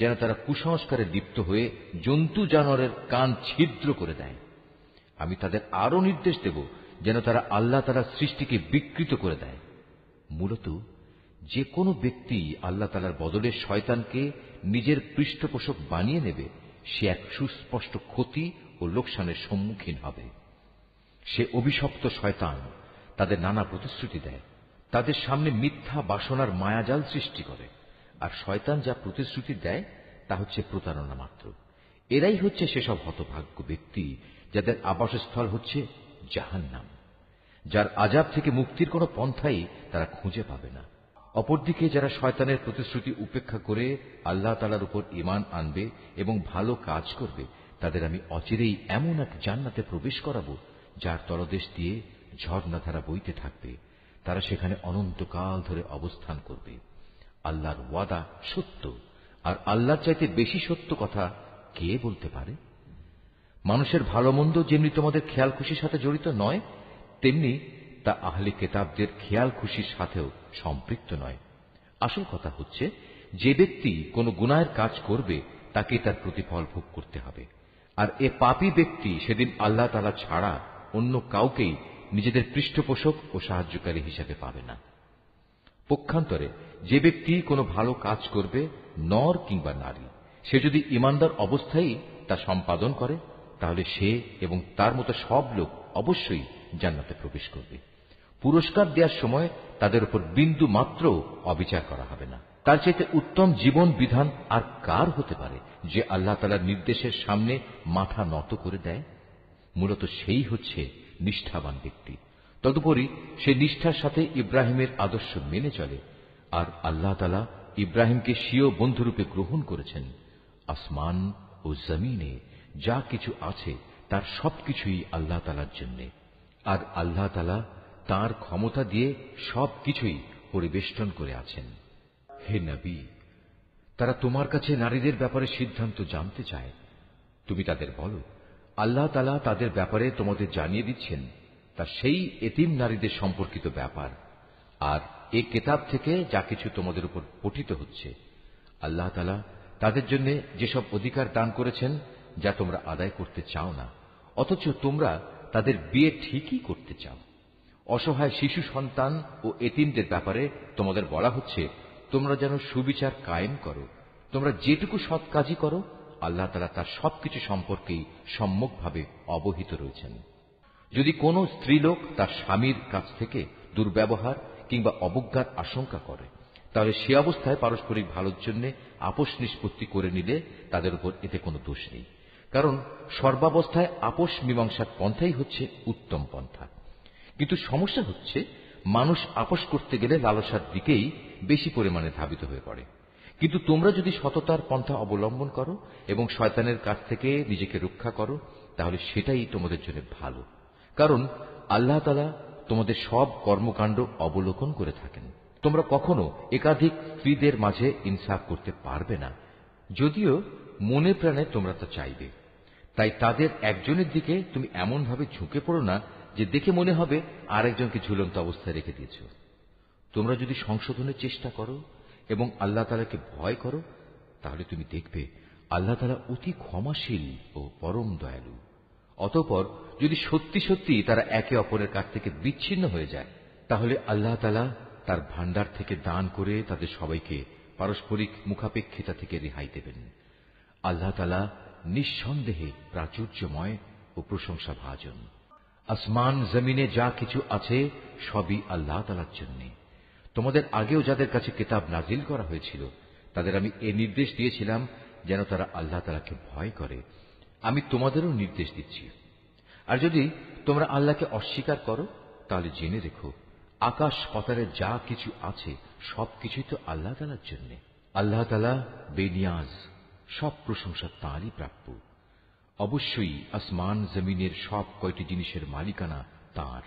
যেন তারা কুসংস্কারে লিপ্ত হয়ে জন্তু জানোয়ারের কান ছিদ্র করে দেয়। আমি তাদের আরো নির্দেশ দেব যেন তারা আল্লাহ তাআলার সৃষ্টিকে বিকৃত করে দেয়। মূলত যে কোনো ব্যক্তি আল্লাহ তাআলার বদলে শয়তানকে নিজের পৃষ্ঠপোষক বানিয়ে নেবে, সে এক সুস্পষ্ট ক্ষতি ও লোকসানের সম্মুখীন হবে। সে অভিশপ্ত শয়তান তাদের নানা প্রতিশ্রুতি দেয়, তাদের সামনে মিথ্যা বাসনার মায়াজাল সৃষ্টি করে, আর শয়তান যা প্রতিশ্রুতি দেয় তা হচ্ছে প্রতারণা মাত্র। এরাই হচ্ছে সেসব হতভাগ্য ব্যক্তি যাদের আবাসস্থল হচ্ছে জাহান্নাম, যার আযাব থেকে মুক্তির কোনো পন্থাই তারা খুঁজে পাবে না। অপরদিকে যারা শয়তানের প্রতিশ্রুতি উপেক্ষা করে আল্লাহ তাআলার উপর ঈমান আনবে এবং ভালো কাজ করবে, তাদের আমি অচিরেই এমন এক জান্নাতে প্রবেশ করাবো যার তলদেশ দিয়ে ঝর্ণাধারা বইতে থাকবে। তারা সেখানে অনন্তকাল ধরে অবস্থান করবে। আল্লাহর ওয়াদা সত্য, আর আল্লাহর চাইতে বেশি সত্য কথা কে বলতে পারে? মানুষের ভালো মন্দ যেমনি তোমাদের খেয়াল খুশির সাথে জড়িত নয়, তেমনি তা আহলে কিতাবদের খেয়াল খুশির সাথেও সম্পৃক্ত নয়। আসল কথা হচ্ছে, যে ব্যক্তি কোনো গুনাহের কাজ করবে তাকে তার প্রতিফল ভোগ করতে হবে, আর এ পাপী ব্যক্তি সেদিন আল্লাহ তাআলা ছাড়া অন্য কাউকেই নিজেদের পৃষ্ঠপোষক ও সাহায্যকারী হিসেবে পাবে না। পক্ষান্তরে যে ব্যক্তি কোনো ভালো কাজ করবে, নর কিংবা নারী, সে যদি ঈমানদার অবস্থায় তা সম্পাদন করে, তাহলে সে এবং তার মতো সব লোক অবশ্যই জান্নাতে প্রবেশ করবে। পুরস্কার দেওয়ার সময় তাদের উপর বিন্দু মাত্র অবিচার করা হবে না। তার চাইতে উত্তম জীবন বিধান আর কার হতে পারে যে আল্লাহ তাআলার নির্দেশের সামনে মাথা নত করে দেয়? মূলত সেই হচ্ছে নিষ্ঠাবান ব্যক্তি। তদুপরি সে নিষ্ঠার সাথে ইব্রাহিমের আদর্শ মেনে চলে, আর আল্লাহ তাআলা ইব্রাহিমকে স্বীয় বন্ধুরূপে গ্রহণ করেছেন। আসমান ও জমিনে যা কিছু আছে তার সবকিছুই আল্লাহ তাআলার জন্য, আর আল্লাহ তাআলা তাঁর ক্ষমতা দিয়ে সবকিছুই পরিবেষ্টন করে আছেন। হে নবী, তারা তোমার কাছে নারীদের ব্যাপারে সিদ্ধান্ত জানতে চায়। তুমি তাদের বলো, আল্লাহ তাআলা তাদের ব্যাপারে তোমাদের জানিয়ে দিচ্ছেন তা সেই এতিম নারীদের সম্পর্কিত ব্যাপার, আর এ কিতাব থেকে যা কিছু তোমাদের উপর পঠিত হচ্ছে। আল্লাহ তাআলা তাদের জন্য যেসব অধিকার দান করেছেন যা তোমরা আদায় করতে চাও না, অথচ তোমরা তাদের বিয়ে ঠিকই করতে চাও। অসহায় শিশু সন্তান ও এতিমদের ব্যাপারে তোমাদের বলা হচ্ছে তোমরা যেন সুবিচার কায়েম করো। তোমরা যেটুকু সৎ কাজই করো, আল্লাহ তাআলা তার সবকিছু সম্পর্কেই সম্যকভাবে অবহিত রয়েছেন। যদি কোনো স্ত্রীলোক তার স্বামীর কাছ থেকে দুর্ব্যবহার কিংবা অবজ্ঞার আশঙ্কা করে, তাহলে সে অবস্থায় পারস্পরিক ভালোর জন্য আপোষ নিষ্পত্তি করে নিলে তাদের উপর এতে কোনো দোষ নেই, কারণ সর্বাবস্থায় আপোষ মীমাংসার পন্থাই হচ্ছে উত্তম পন্থা। কিন্তু সমস্যা হচ্ছে, মানুষ আপোষ করতে গেলে লালসার দিকেই বেশি পরিমাণে ধাবিত হয়ে পড়ে। কিন্তু তোমরা যদি সততার পন্থা অবলম্বন করো এবং শয়তানের কাছ থেকে নিজেকে রক্ষা করো, তাহলে সেটাই তোমাদের জন্য ভালো, কারণ আল্লাহ তাআলা তোমাদের সব কর্মকাণ্ড অবলোকন করে থাকেন। তোমরা কখনো একাধিক স্ত্রীদের মাঝে ইনসাফ করতে পারবে না, যদিও মনে প্রাণে তোমরা তা চাইবে। তাই তাদের একজনের দিকে তুমি এমন ভাবে ঝুঁকে পড়ো না যে দেখে মনে হবে আরেকজনকে ঝুলন্ত অবস্থায় রেখে দিয়েছ। তোমরা যদি সংশোধনের চেষ্টা করো এবং আল্লাহ তাআলাকে ভয় করো, তাহলে তুমি দেখবে আল্লাহ তাআলা অতি ক্ষমাশীল ও পরম দয়ালু। অতঃপর যদি সত্যি সত্যি তারা একে অপরের কাছ থেকে বিচ্ছিন্ন হয়ে যায়, তাহলে আল্লাহ তাআলা তার ভান্ডার থেকে দান করে তাদের সবাইকে পারস্পরিক মুখাপেক্ষিতা থেকে রেহাই দেবেন। আল্লাহ তাআলা নিঃসন্দেহে প্রাচুর্যময় ও প্রশংসাভাজন। আসমান জমিনে যা কিছু আছে সবই আল্লাহ তাআলার জন্য। তোমাদের আগেও যাদের কাছে কিতাব নাজিল করা হয়েছিল, তাদের আমি এ নির্দেশ দিয়েছিলাম যেন তারা আল্লাহ তাআলাকে ভয় করে। আমি তোমাদেরও নির্দেশ দিচ্ছি। আর যদি তোমরা আল্লাহকে অস্বীকার করো, তাহলে জেনে রেখো আকাশ পাতালে যা কিছু আছে সবকিছুই তো আল্লাহ তাআলার জন্য। আল্লাহ তাআলা বেনিয়াজ, সব প্রশংসা তাঁরই প্রাপ্য। অবশ্যই আসমান জমিনের সব কয়টি জিনিসের মালিকানা তাঁর।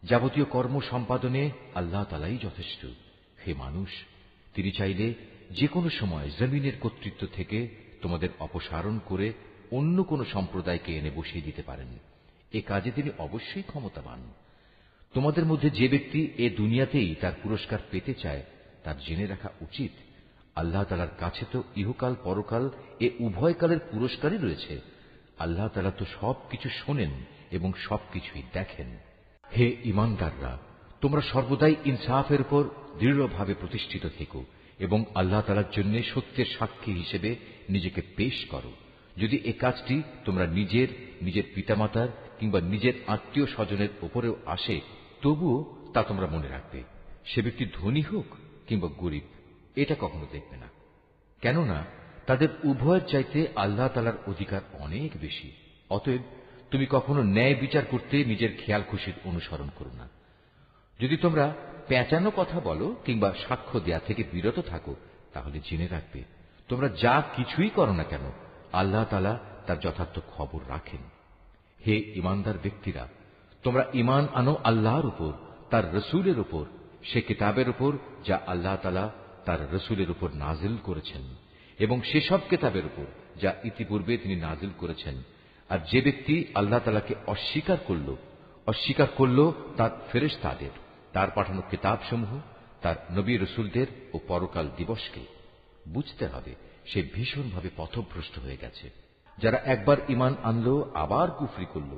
যাবতীয় কর্ম সম্পাদনে আল্লাহ তাআলাই যথেষ্ট। হে মানুষ, তিনি চাইলে যে কোনো সময় জমিনের কর্তৃত্ব থেকে তোমাদের অপসারণ করে অন্য কোনো সম্প্রদায়কে এনে বসিয়ে দিতে পারেন। এ কাজে তিনি অবশ্যই ক্ষমতাবান। তোমাদের মধ্যে যে ব্যক্তি এ দুনিয়াতেই তার পুরস্কার পেতে চায়, তার জেনে রাখা উচিত আল্লাহ তাআলার কাছে তো ইহকাল পরকাল এ উভয় কালের পুরস্কারই রয়েছে। আল্লাহ তাআলা তো সবকিছু শোনেন এবং সবকিছুই দেখেন। হে ঈমানদাররা, তোমরা সর্বদাই ইনসাফের উপর দৃঢ়ভাবে প্রতিষ্ঠিত থেকো এবং আল্লাহ তাআলার জন্য সত্যের সাক্ষী হিসেবে নিজেকে পেশ করো। যদি এ কাজটি তোমরা নিজের পিতামাতার কিংবা নিজের আত্মীয় স্বজনের উপরেও আসে, তবুও তা তোমরা মনে রাখবে। সে ব্যক্তি ধনী হোক কিংবা গরিব, এটা কখনো দেখবে না, কেননা তাদের উভয়ের চাইতে আল্লাহ তাআলার অধিকার অনেক বেশি। অতএব তুমি কখনো ন্যায় বিচার করতে নিজের খেয়াল খুশির অনুসরণ করো না। যদি তোমরা পেঁচানো কথা বলো কিংবা সাক্ষ্য দেয়া থেকে বিরত থাকো, তাহলে জেনে রাখবে তোমরা যা কিছুই করো না কেন, আল্লাহ তাআলা তার যথার্থ খবর রাখেন। হে ঈমানদার ব্যক্তিরা, তোমরা ঈমান আনো আল্লাহর উপর, তার রসুলের উপর, সে কিতাবের উপর যা আল্লাহ তাআলা তার রসুলের উপর নাজিল করেছেন, এবং সেসব কিতাবের উপর যা ইতিপূর্বে তিনি নাজিল করেছেন। আর যে ব্যক্তি আল্লাহ তাআলাকে অস্বীকার করল তার ফেরেশতাদের, তার পাঠানো কিতাবসমূহ, তার নবী রসুলদের ও পরকাল দিবসকে, বুঝতে হবে সে ভীষণভাবে পথভ্রষ্ট হয়ে গেছে। যারা একবার ঈমান আনলো আবার কুফরি করল,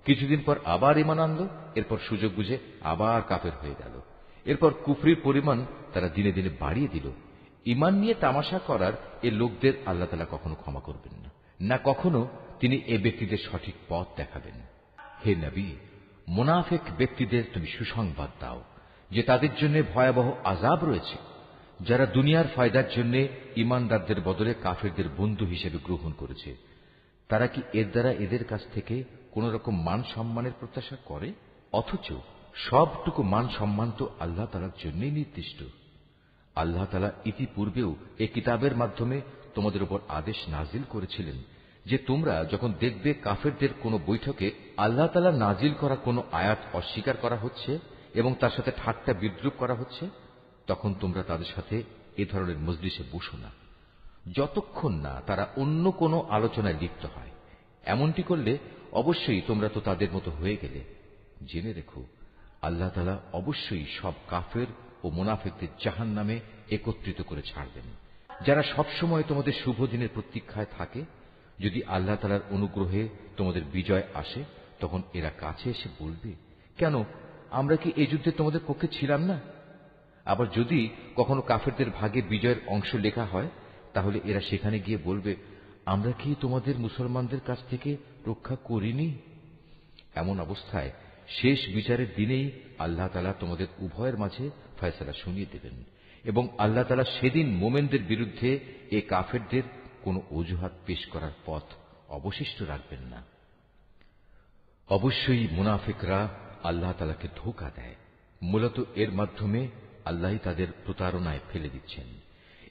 কিছুদিন পর আবার ঈমান আনলো, এরপর সুযোগ বুঝে আবার কাফের হয়ে গেল, এরপর কুফরির পরিমাণ তারা দিনে দিনে বাড়িয়ে দিল। ঈমান নিয়ে তামাশা করার এ লোকদের আল্লাহ তাআলা কখনো ক্ষমা করবেন না, না কখনো তিনি এ ব্যক্তিদের সঠিক পথ দেখাবেন। হে নবী, মুনাফিক ব্যক্তিদের তুমি সুসংবাদ দাও যে তাদের জন্য ভয়াবহ আযাব রয়েছে, যারা দুনিয়ার ফায়দার জন্য ঈমানদারদের বদলে কাফেরদের বন্ধু হিসেবে গ্রহণ করেছে। তারা কি এর দ্বারা এদের কাছ থেকে কোন রকম মান সম্মানের প্রত্যাশা করে? অথচ সবটুকু মান সম্মান তো আল্লাহ তাআলার জন্যই নির্দিষ্ট। আল্লাহ তাআলা ইতিপূর্বেও এ কিতাবের মাধ্যমে তোমাদের উপর আদেশ নাজিল করেছিলেন যে তোমরা যখন দেখবে কাফেরদের কোনো বৈঠকে আল্লাহ তাআলা নাজিল করা কোনো আয়াত অস্বীকার করা হচ্ছে এবং তার সাথে ঠাট্টা বিদ্রূপ করা হচ্ছে, তখন তোমরা তাদের সাথে এ ধরনের মজলিসে বসো না, যতক্ষণ না তারা অন্য কোনো আলোচনায় লিপ্ত হয়। এমনটি করলে অবশ্যই তোমরা তো তাদের মতো হয়ে গেলে। জেনে রেখো, আল্লাহ তাআলা অবশ্যই সব কাফের ও মুনাফিকদের জাহান্নামে একত্রিত করে ছাড়বেন। যারা সবসময় তোমাদের শুভ দিনের প্রতীক্ষায় থাকে, যদি আল্লাহ তাআলার অনুগ্রহে তোমাদের বিজয় আসে, তখন এরা কাছে এসে বলবে, কেন আমরা কি এই যুদ্ধে তোমাদের পক্ষে ছিলাম না? আবার যদি কখনো কাফেরদের ভাগে বিজয়ের অংশ লেখা হয়, তাহলে এরা সেখানে গিয়ে বলবে, আমরা কি তোমাদের মুসলমানদের কাছ থেকে রক্ষা করিনি? এমন অবস্থায় শেষ বিচারের দিনেই আল্লাহ তাআলা তোমাদের উভয়ের মাঝে ফয়সালা শুনিয়ে দেবেন এবং আল্লাহ তাআলা সেদিন মোমেনদের বিরুদ্ধে এ কাফেরদের কোনো অজুহাত পেশ করার পথ অবশিষ্ট রাখবেন না। অবশ্যই মুনাফিকরা আল্লাহ তাআলাকে ধোঁকা দেয়। মূলত এর মাধ্যমে আল্লাহই তাদের প্রতারণায় ফেলে দিচ্ছেন।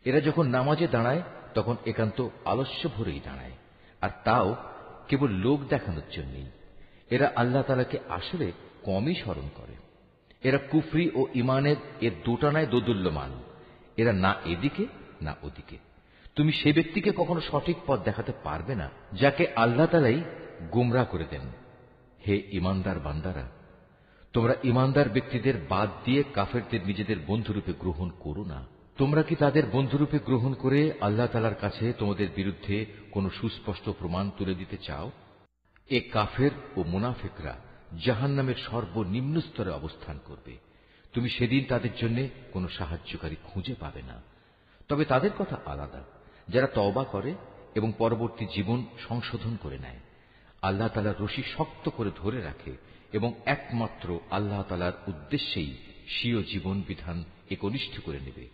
এরা যখন নামাজে দাঁড়ায় তখন একান্ত আলস্য ভরেই দাঁড়ায়, আর তাও কেবল লোক দেখানোর জন্যই। এরা আল্লাহ তাআলাকে আসলে কমই স্মরণ করে। এরা কুফরি ও ইমানের এর দুটানায় দোদুল্যমান। এরা না এদিকে না ওদিকে। তুমি সে ব্যক্তিকে কখনো সঠিক পথ দেখাতে পারবে না যাকে আল্লাহ তাআলাই গোমরাহ করে দেন। হে ইমানদার বান্দারা, তোমরা ইমানদার ব্যক্তিদের বাদ দিয়ে কাফেরদের নিজেদের বন্ধুরূপে গ্রহণ করো না। তোমরা কি তাদের বন্ধুরূপে গ্রহণ করে আল্লাহ তাআলার কাছে তোমাদের বিরুদ্ধে কোনো সুস্পষ্ট প্রমাণ তুলে দিতে চাও? এ কাফের ও মুনাফিকরা জাহান্নামের সর্বনিম্ন স্তরে অবস্থান করবে। তুমি সেদিন তাদের জন্য কোনো সাহায্যকারী খুঁজে পাবে না। তবে তাদের কথা আলাদা, যারা তওবা করে এবং পরবর্তী জীবন সংশোধন করে নেয়। আল্লাহ তাআলার রশি শক্ত করে ধরে রাখে এবং একমাত্র আল্লাহ তাআলার উদ্দেশ্যেই স্বীয় জীবন বিধান একনিষ্ঠ করে নেবে।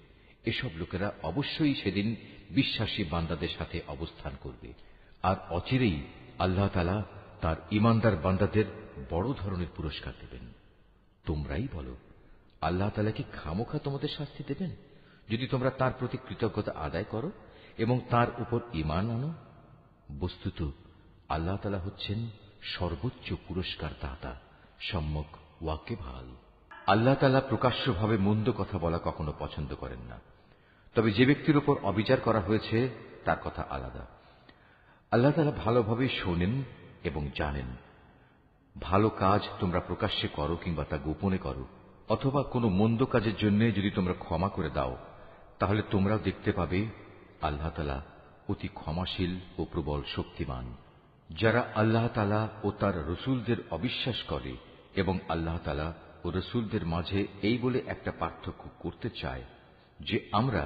এসব লোকেরা অবশ্যই সেদিন বিশ্বাসী বান্দাদের সাথে অবস্থান করবে। আর অচিরেই আল্লাহ তাআলা তার ঈমানদার বান্দাদের বড় ধরনের পুরস্কার দেবেন। তোমরাই বলো, আল্লাহ তাআলা কি খামোখা তোমাদের শাস্তি দেবেন যদি তোমরা তার প্রতি কৃতজ্ঞতা আদায় করো এবং তার উপর ঈমান আনো? বস্তুত আল্লাহ তাআলা হচ্ছেন সর্বোচ্চ পুরস্কার দাতা, সম্যক ওয়াকিবহাল। আল্লাহ তাআলা প্রকাশ্যভাবে মন্দ কথা বলা কখনো পছন্দ করেন না। তবে যে ব্যক্তির উপর অবিচার করা হয়েছে তার কথা আলাদা। আল্লাহ তাআলা ভালোভাবে শোনেন এবং জানেন। ভালো কাজ তোমরা প্রকাশ্যে করো কিংবা তা গোপনে করো, অথবা কোনো মন্দ কাজের জন্য যদি তোমরা ক্ষমা করে দাও, তাহলে তোমরাও দেখতে পাবে আল্লাহ তাআলা অতি ক্ষমাশীল ও প্রবল শক্তিমান। যারা আল্লাহ তাআলা ও তার রসুলদের অবিশ্বাস করে এবং আল্লাহ তাআলা ও রসুলদের মাঝে এই বলে একটা পার্থক্য করতে চায় যে আমরা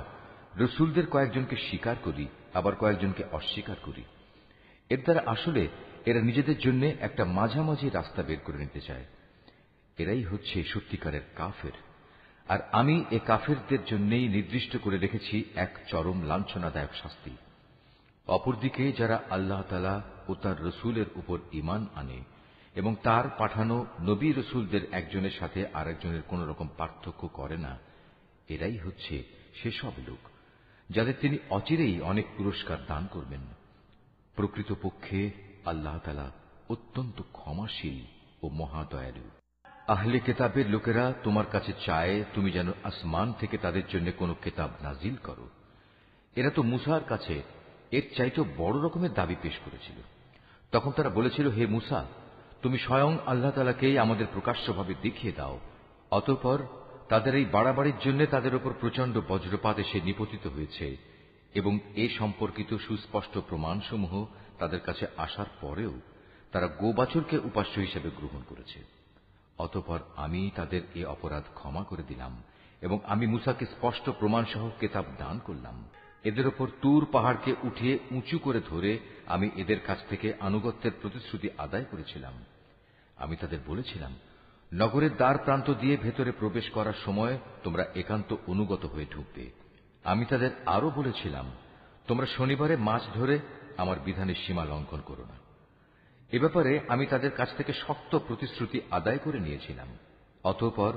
রসুলদের কয়েকজনকে স্বীকার করি আবার কয়েকজনকে অস্বীকার করি, এর দ্বারা আসলে এরা নিজেদের জন্য একটা মাঝামাঝি রাস্তা বের করে নিতে চায়। এরাই হচ্ছে সত্যিকারের কাফের। আর আমি এ কাফেরদের জন্যই নির্দিষ্ট করে রেখেছি এক চরম লাঞ্ছনাদায়ক শাস্তি। অপরদিকে যারা আল্লাহ তাআলা ও তার রসুলের উপর ঈমান আনে এবং তার পাঠানো নবী রসুলদের একজনের সাথে আরেকজনের কোন রকম পার্থক্য করে না, এরাই হচ্ছে সেসব লোক যাদের তিনি অচিরেই অনেক পুরস্কার দান করবেন। প্রকৃতপক্ষে আল্লাহ তাআলা অত্যন্ত ক্ষমাশীল ও মহাদয়ালু। আহলে কেতাবের লোকেরা তোমার কাছে চায় তুমি যেন আসমান থেকে তাদের জন্য কোনো কেতাব নাজিল করো। এরা তো মুসার কাছে এর চাইতেও বড় রকমের দাবি পেশ করেছিল। তখন তারা বলেছিল, হে মুসা, তুমি স্বয়ং আল্লাহ তাআলাকেই আমাদের প্রকাশ্যভাবে দেখিয়ে দাও। অতঃপর তাদের এই বাড়াবাড়ির জন্য তাদের উপর প্রচন্ড বজ্রপাত এসে নিপতিত হয়েছে এবং এ সম্পর্কিত সুস্পষ্ট প্রমাণসমূহ তাদের কাছে আসার পরেও তারা গোবাছুরকে উপাস্য হিসেবে গ্রহণ করেছে। অতঃপর আমি তাদের এ অপরাধ ক্ষমা করে দিলাম এবং আমি মুসাকে স্পষ্ট প্রমাণসহ কেতাব দান করলাম। এদের ওপর তুর পাহাড়কে উঠিয়ে উঁচু করে ধরে আমি এদের কাছ থেকে আনুগত্যের প্রতিশ্রুতি আদায় করেছিলাম। আমি তাদের বলেছিলাম, নগরের দ্বার প্রান্ত দিয়ে ভেতরে প্রবেশ করার সময় তোমরা একান্ত অনুগত হয়ে ঢুকবে। আমি তাদের আরো বলেছিলাম, তোমরা শনিবারে মাছ ধরে আমার বিধানের সীমা লঙ্ঘন করো না। এ ব্যাপারে আমি তাদের কাছ থেকে শক্ত প্রতিশ্রুতি আদায় করে নিয়েছিলাম। অতঃপর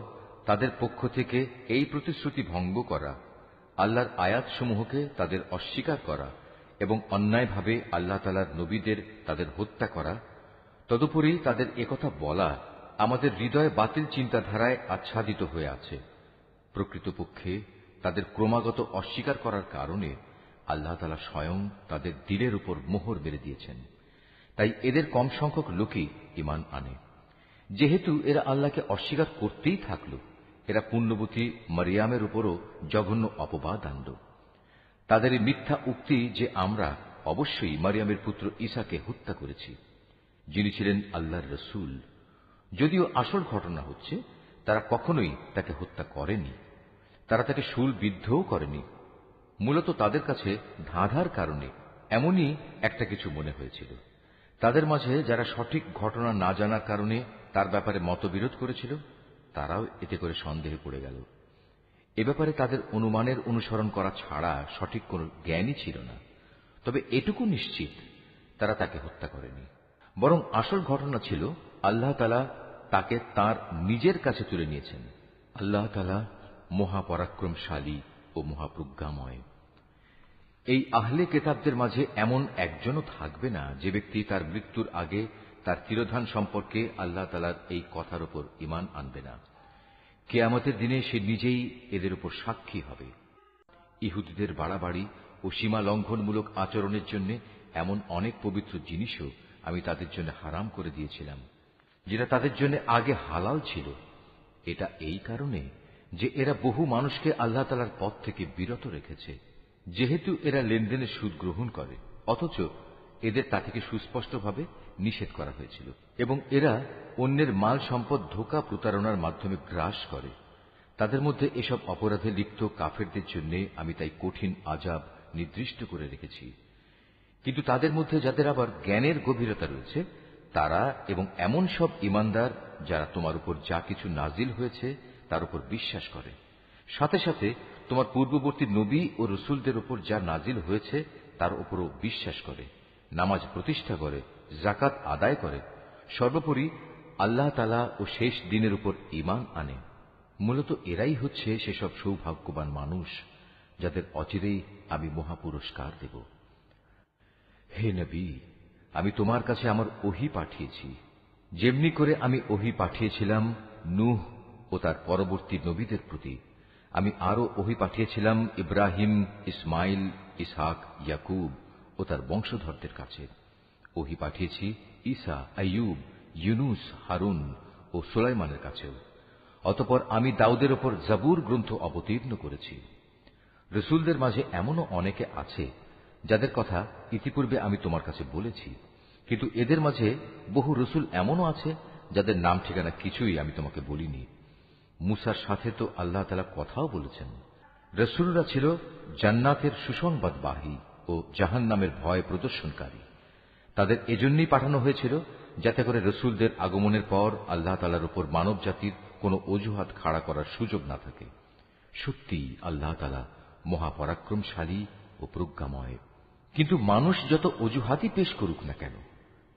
তাদের পক্ষ থেকে এই প্রতিশ্রুতি ভঙ্গ করা, আল্লাহর আয়াতসমূহকে তাদের অস্বীকার করা এবং অন্যায়ভাবে আল্লাহ তাআলার নবীদের তাদের হত্যা করা, তদুপরি তাদের একথা বলা আমাদের হৃদয়ে বাতিল চিন্তাধারায় আচ্ছাদিত হয়ে আছে। প্রকৃতপক্ষে তাদের ক্রমাগত অস্বীকার করার কারণে আল্লাহ তাআলা স্বয়ং তাদের দিলের উপর মোহর মেরে দিয়েছেন। তাই এদের কম সংখ্যক লোকই ঈমান আনে। যেহেতু এরা আল্লাহকে অস্বীকার করতেই থাকল, এরা পুণ্যবতী মারিয়ামের উপরও জঘন্য অপবাদ আনল। তাদের এই মিথ্যা উক্তি যে আমরা অবশ্যই মারিয়ামের পুত্র ঈসাকে হত্যা করেছি, যিনি ছিলেন আল্লাহর রসূল, যদিও আসল ঘটনা হচ্ছে তারা কখনোই তাকে হত্যা করেনি, তারা তাকে শূলবিদ্ধও করেনি। মূলত তাদের কাছে ধাঁধার কারণে এমনই একটা কিছু মনে হয়েছিল। তাদের মাঝে যারা সঠিক ঘটনা না জানার কারণে তার ব্যাপারে মতবিরোধ করেছিল, তারাও এতে করে সন্দেহে পড়ে গেল। এ ব্যাপারে তাদের অনুমানের অনুসরণ করা ছাড়া সঠিক কোনো জ্ঞানই ছিল না। তবে এটুকু নিশ্চিত, তারা তাকে হত্যা করেনি, বরং আসল ঘটনা ছিল আল্লাহ তাআলা তাকে তার নিজের কাছে তুলে নিয়েছেন। আল্লাহ তাআলা মহাপরাক্রমশালী ও মহাপ্রজ্ঞাময়। এই আহলে কেতাবদের মাঝে এমন একজনও থাকবে না যে ব্যক্তি তার মৃত্যুর আগে তার তিরোধান সম্পর্কে আল্লাহ তাআলার এই কথার উপর ঈমান আনবে না। কিয়ামতের দিনে সে নিজেই এদের উপর সাক্ষী হবে। ইহুদিদের বাড়াবাড়ি ও সীমা লঙ্ঘনমূলক আচরণের জন্য এমন অনেক পবিত্র জিনিসও আমি তাদের জন্য হারাম করে দিয়েছিলাম, যেটা তাদের জন্য আগে হালাল ছিল। এটা এই কারণে যে এরা বহু মানুষকে আল্লাহ তাআলার পথ থেকে বিরত রেখেছে। যেহেতু এরা লেনদেনে সুদ গ্রহণ করে, অথচ এদের তা থেকে সুস্পষ্টভাবে নিষেধ করা হয়েছিল, এবং এরা অন্যের মাল সম্পদ ধোঁকা প্রতারণার মাধ্যমে গ্রাস করে। তাদের মধ্যে এসব অপরাধে লিপ্ত কাফেরদের জন্য আমি তাই কঠিন আযাব নির্দিষ্ট করে রেখেছি। কিন্তু তাদের মধ্যে যাদের আবার জ্ঞানের গভীরতা রয়েছে, তারা এবং এমন সব ঈমানদার যারা তোমার উপর যা কিছু নাজিল হয়েছে তার উপর বিশ্বাস করে, সাথে সাথে তোমার পূর্ববর্তী নবী ও রসুলদের উপর যা নাজিল হয়েছে তার উপরও বিশ্বাস করে, নামাজ প্রতিষ্ঠা করে, যাকাত আদায় করে, সর্বোপরি আল্লাহ তাআলা ও শেষ দিনের উপর ঈমান আনে। মূলত এরাই হচ্ছে সেসব সৌভাগ্যবান মানুষ যাদের অচিরেই আমি মহাপুরস্কার দেব। হে নবী, আমি তোমার কাছে আমার ওহী পাঠিয়েছি, যেমনি করে আমি ওহী পাঠিয়েছিলাম নূহ ও তার পরবর্তী নবীদের প্রতি। আমি আরো ওহী পাঠিয়েছিলাম ইব্রাহিম, ইসমাইল, ইসহাক, ইয়াকুব ও তার বংশধরদের কাছে। ওহী পাঠিয়েছি ঈসা, আইয়ুব, ইউনুস, হারুন ও সুলাইমানের কাছেও। অতঃপর আমি দাউদের ওপর জাবুর গ্রন্থ অবতীর্ণ করেছি। রসুলদের মাঝে এমনও অনেকে আছে যাদের কথা ইতিপূর্বে আমি তোমার কাছে বলেছি, কিন্তু এদের মাঝে বহু রসুল এমনও আছে যাদের নাম ঠিকানা কিছুই আমি তোমাকে বলিনি। মুসার সাথে তো আল্লাহ তাআলা কথাও বলেছেন। রসুলরা ছিল জান্নাতের সুসংবাদবাহী ও জাহান্নামের ভয় প্রদর্শনকারী। তাদের এজন্যই পাঠানো হয়েছিল যাতে করে রসুলদের আগমনের পর আল্লাহ তাআলার উপর মানব জাতির কোনো অজুহাত খাড়া করার সুযোগ না থাকে। সত্যি আল্লাহ তাআলা মহাপরাক্রমশালী ও প্রজ্ঞাময়। কিন্তু মানুষ যত অজুহাতই পেশ করুক না কেন,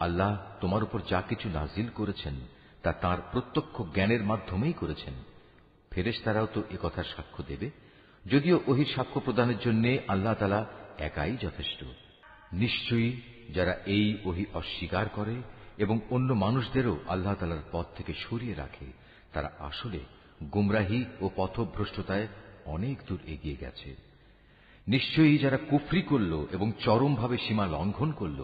আল্লাহ তোমার উপর যা কিছু নাজিল করেছেন তা তাঁর প্রত্যক্ষ জ্ঞানের মাধ্যমেই করেছেন। ফেরেশতারাও তো একথার সাক্ষ্য দেবে, যদিও ওহীর সাক্ষ্য প্রদানের জন্য আল্লাহ তাআলা একাই যথেষ্ট। নিশ্চয়ই যারা এই ওহী অস্বীকার করে এবং অন্য মানুষদেরও আল্লাহ তাআলার পথ থেকে সরিয়ে রাখে, তারা আসলে গুমরাহী ও পথভ্রষ্টতায় অনেক দূর এগিয়ে গেছে। নিশ্চয়ই যারা কুফরি করল এবং চরমভাবে সীমা লঙ্ঘন করল,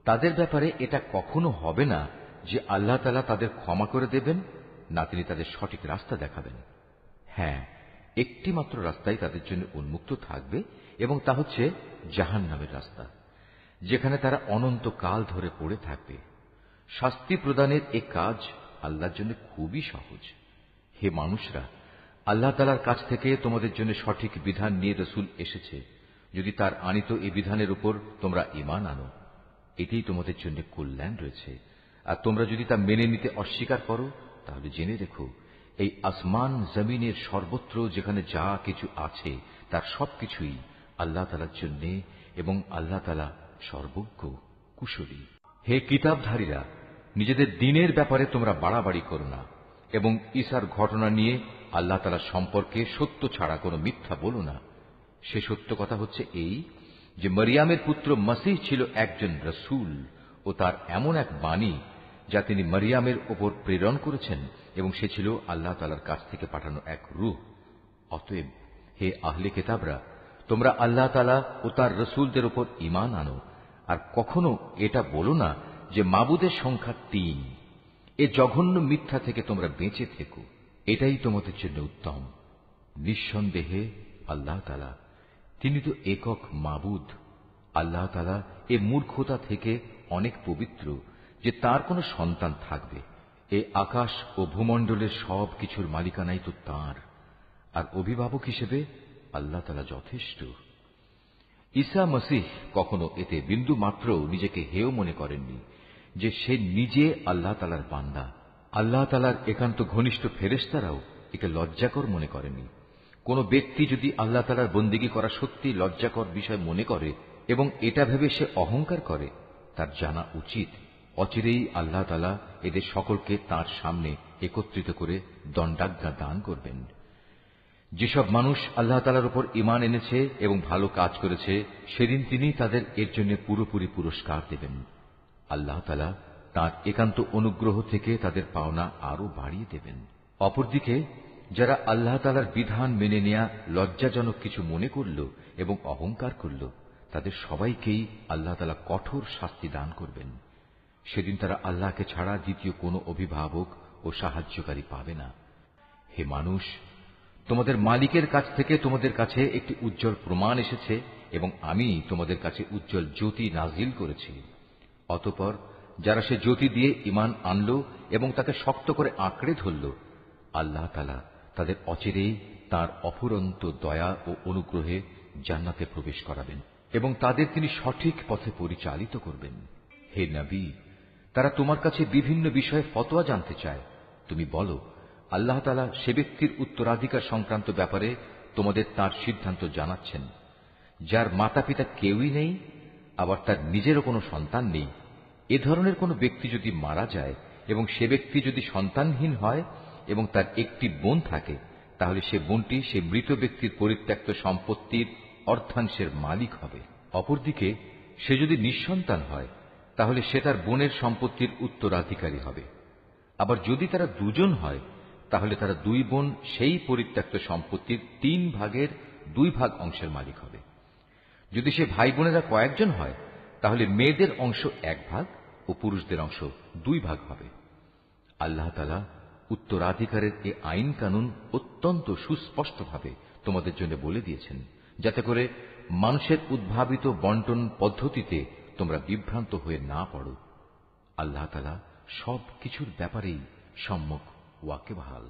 তাদের ব্যাপারে এটা কখনো হবে না যে আল্লাহ তাআলা তাদের ক্ষমা করে দেবেন, না তিনি তাদের সঠিক রাস্তা দেখাবেন। হ্যাঁ, একটি মাত্র রাস্তাই তাদের জন্য উন্মুক্ত থাকবে, এবং তা হচ্ছে জাহান্নামের রাস্তা, যেখানে তারা অনন্তকাল ধরে পড়ে থাকবে। শাস্তি প্রদানের এ কাজ আল্লাহর জন্য খুবই সহজ। হে মানুষরা, আল্লাহ তাআলার কাছ থেকে তোমাদের জন্য সঠিক বিধান নিয়ে রসুল এসেছে। যদি তার আনিত এই বিধানের উপর তোমরা ঈমান আনো, এতেই তোমাদের জন্য কল্যাণ রয়েছে। আর তোমরা যদি তা মেনে নিতে অস্বীকার করো, তাহলে জেনে রেখো এই আসমান জমিনের সর্বত্র যেখানে যা কিছু আছে তার সবকিছুই আল্লাহ তাআলার জন্য, এবং আল্লাহ তাআলা সর্বজ্ঞ, কুশলী। হে কিতাবধারীরা, নিজেদের দ্বীনের ব্যাপারে তোমরা বাড়াবাড়ি করো না, এবং ঈসার ঘটনা নিয়ে আল্লাহ তাআলা সম্পর্কে সত্য ছাড়া কোনো মিথ্যা বলো না। সে সত্য কথা হচ্ছে এই যে মরিয়ামের পুত্র মসিহ ছিল একজন রসুল ও তার এমন এক বাণী যা তিনি মরিয়ামের ওপর প্রেরণ করেছেন এবং সে ছিল আল্লাহ তাআলার কাছ থেকে পাঠানো এক রূহ। অতএব হে আহলে কিতাবরা, তোমরা আল্লাহ তাআলা ও তার রসুলদের উপর ঈমান আনো, আর কখনো এটা বলো না যে মাবুদের সংখ্যা ৩। এ জঘন্য মিথ্যা থেকে তোমরা বেঁচে থেকো, এটাই তোমাদের জন্য উত্তম। নিঃসন্দেহে আল্লাহ তাআলা তিনি তো একক মাবুদ। আল্লাহ তাআলা এ মূর্খতা থেকে অনেক পবিত্র যে তার কোনো সন্তান থাকবে। এ আকাশ ও ভূমণ্ডলের সব কিছুর মালিকানাই তো তাঁর, আর অভিভাবক হিসেবে আল্লাহ তাআলা যথেষ্ট। ঈসা মসিহ কখনো এতে বিন্দু মাত্র নিজেকে হেয় মনে করেননি যে সে নিজে আল্লাহ তাআলার বান্দা। আল্লাহ তাআলার একান্ত ঘনিষ্ঠ ফেরেশতারাও একে লজ্জাকর মনে করেনি। কোন ব্যক্তি যদি আল্লাহ তাআলার বন্দেগী করা সত্যি লজ্জাকর বিষয় মনে করে এবং এটা ভেবে সে অহংকার করে, তার জানা উচিত অচিরেই আল্লাহ তাআলা এদের সকলকে তাঁর সামনে একত্রিত করে দণ্ডাজ্ঞা দান করবেন। যেসব মানুষ আল্লাহ তাআলার উপর ঈমান এনেছে এবং ভালো কাজ করেছে, সেদিন তিনি তাদের এর জন্য পুরোপুরি পুরস্কার দেবেন। আল্লাহ তাআলা তাঁর একান্ত অনুগ্রহ থেকে তাদের পাওনা আরো বাড়িয়ে দেবেন। অপরদিকে যারা আল্লাহ তাআলার বিধান মেনে নেয়া লজ্জাজনক কিছু মনে করল এবং অহংকার করল, তাদের সবাইকেই আল্লাহ তাআলা কঠোর শাস্তি দান করবেন। সেদিন তারা আল্লাহকে ছাড়া দ্বিতীয় কোনো অভিভাবক ও সাহায্যকারী পাবে না। হে মানুষ, তোমাদের মালিকের কাছ থেকে তোমাদের কাছে একটি উজ্জ্বল প্রমাণ এসেছে এবং আমি তোমাদের কাছে উজ্জ্বল জ্যোতি নাজিল করেছি। অতঃপর যারা সে জ্যোতি দিয়ে ঈমান আনল এবং তাকে শক্ত করে আঁকড়ে ধরল, আল্লাহ তাআলা তাদের অচিরেই তাঁর অফুরন্ত দয়া ও অনুগ্রহে জান্নাতে প্রবেশ করাবেন এবং তাদের তিনি সঠিক পথে পরিচালিত করবেন। হে নবী, তারা তোমার কাছে বিভিন্ন বিষয়ে ফতোয়া জানতে চায়। তুমি বলো, আল্লাহ তাআলা সে ব্যক্তির উত্তরাধিকার সংক্রান্ত ব্যাপারে তোমাদের তার সিদ্ধান্ত জানাচ্ছেন যার মাতা পিতা কেউই নেই, আবার তার নিজেরও কোনো সন্তান নেই। এ ধরনের কোনো ব্যক্তি যদি মারা যায় এবং সে ব্যক্তি যদি সন্তানহীন হয় এবং তার একটি বোন থাকে, তাহলে সে বোনটি সে মৃত ব্যক্তির পরিত্যক্ত সম্পত্তির অর্ধাংশের মালিক হবে। অপরদিকে সে যদি নিঃসন্তান হয়, তাহলে সে তার বোনের সম্পত্তির উত্তরাধিকারী হবে। আবার যদি তারা দুজন হয়, তাহলে তারা দুই বোন সেই পরিত্যক্ত সম্পত্তির ৩ ভাগের ২ ভাগ অংশের মালিক হবে। যদি সে ভাই বোনেরা কয়েকজন হয়, তাহলে মেয়েদের অংশ ১ ভাগ ও পুরুষদের অংশ ২ ভাগ হবে। আল্লাহ তাআলা উত্তরাধিকারের এ আইন কানুন অত্যন্ত সুস্পষ্টভাবে তোমাদের জন্য বলে দিয়েছেন, যাতে করে মানুষের উদ্ভাবিত বন্টন পদ্ধতিতে তোমরা বিভ্রান্ত হয়ে না পড়ো। আল্লাহ তাআলা সব কিছুর ব্যাপারেই সম্যক ওয়াকিবহাল।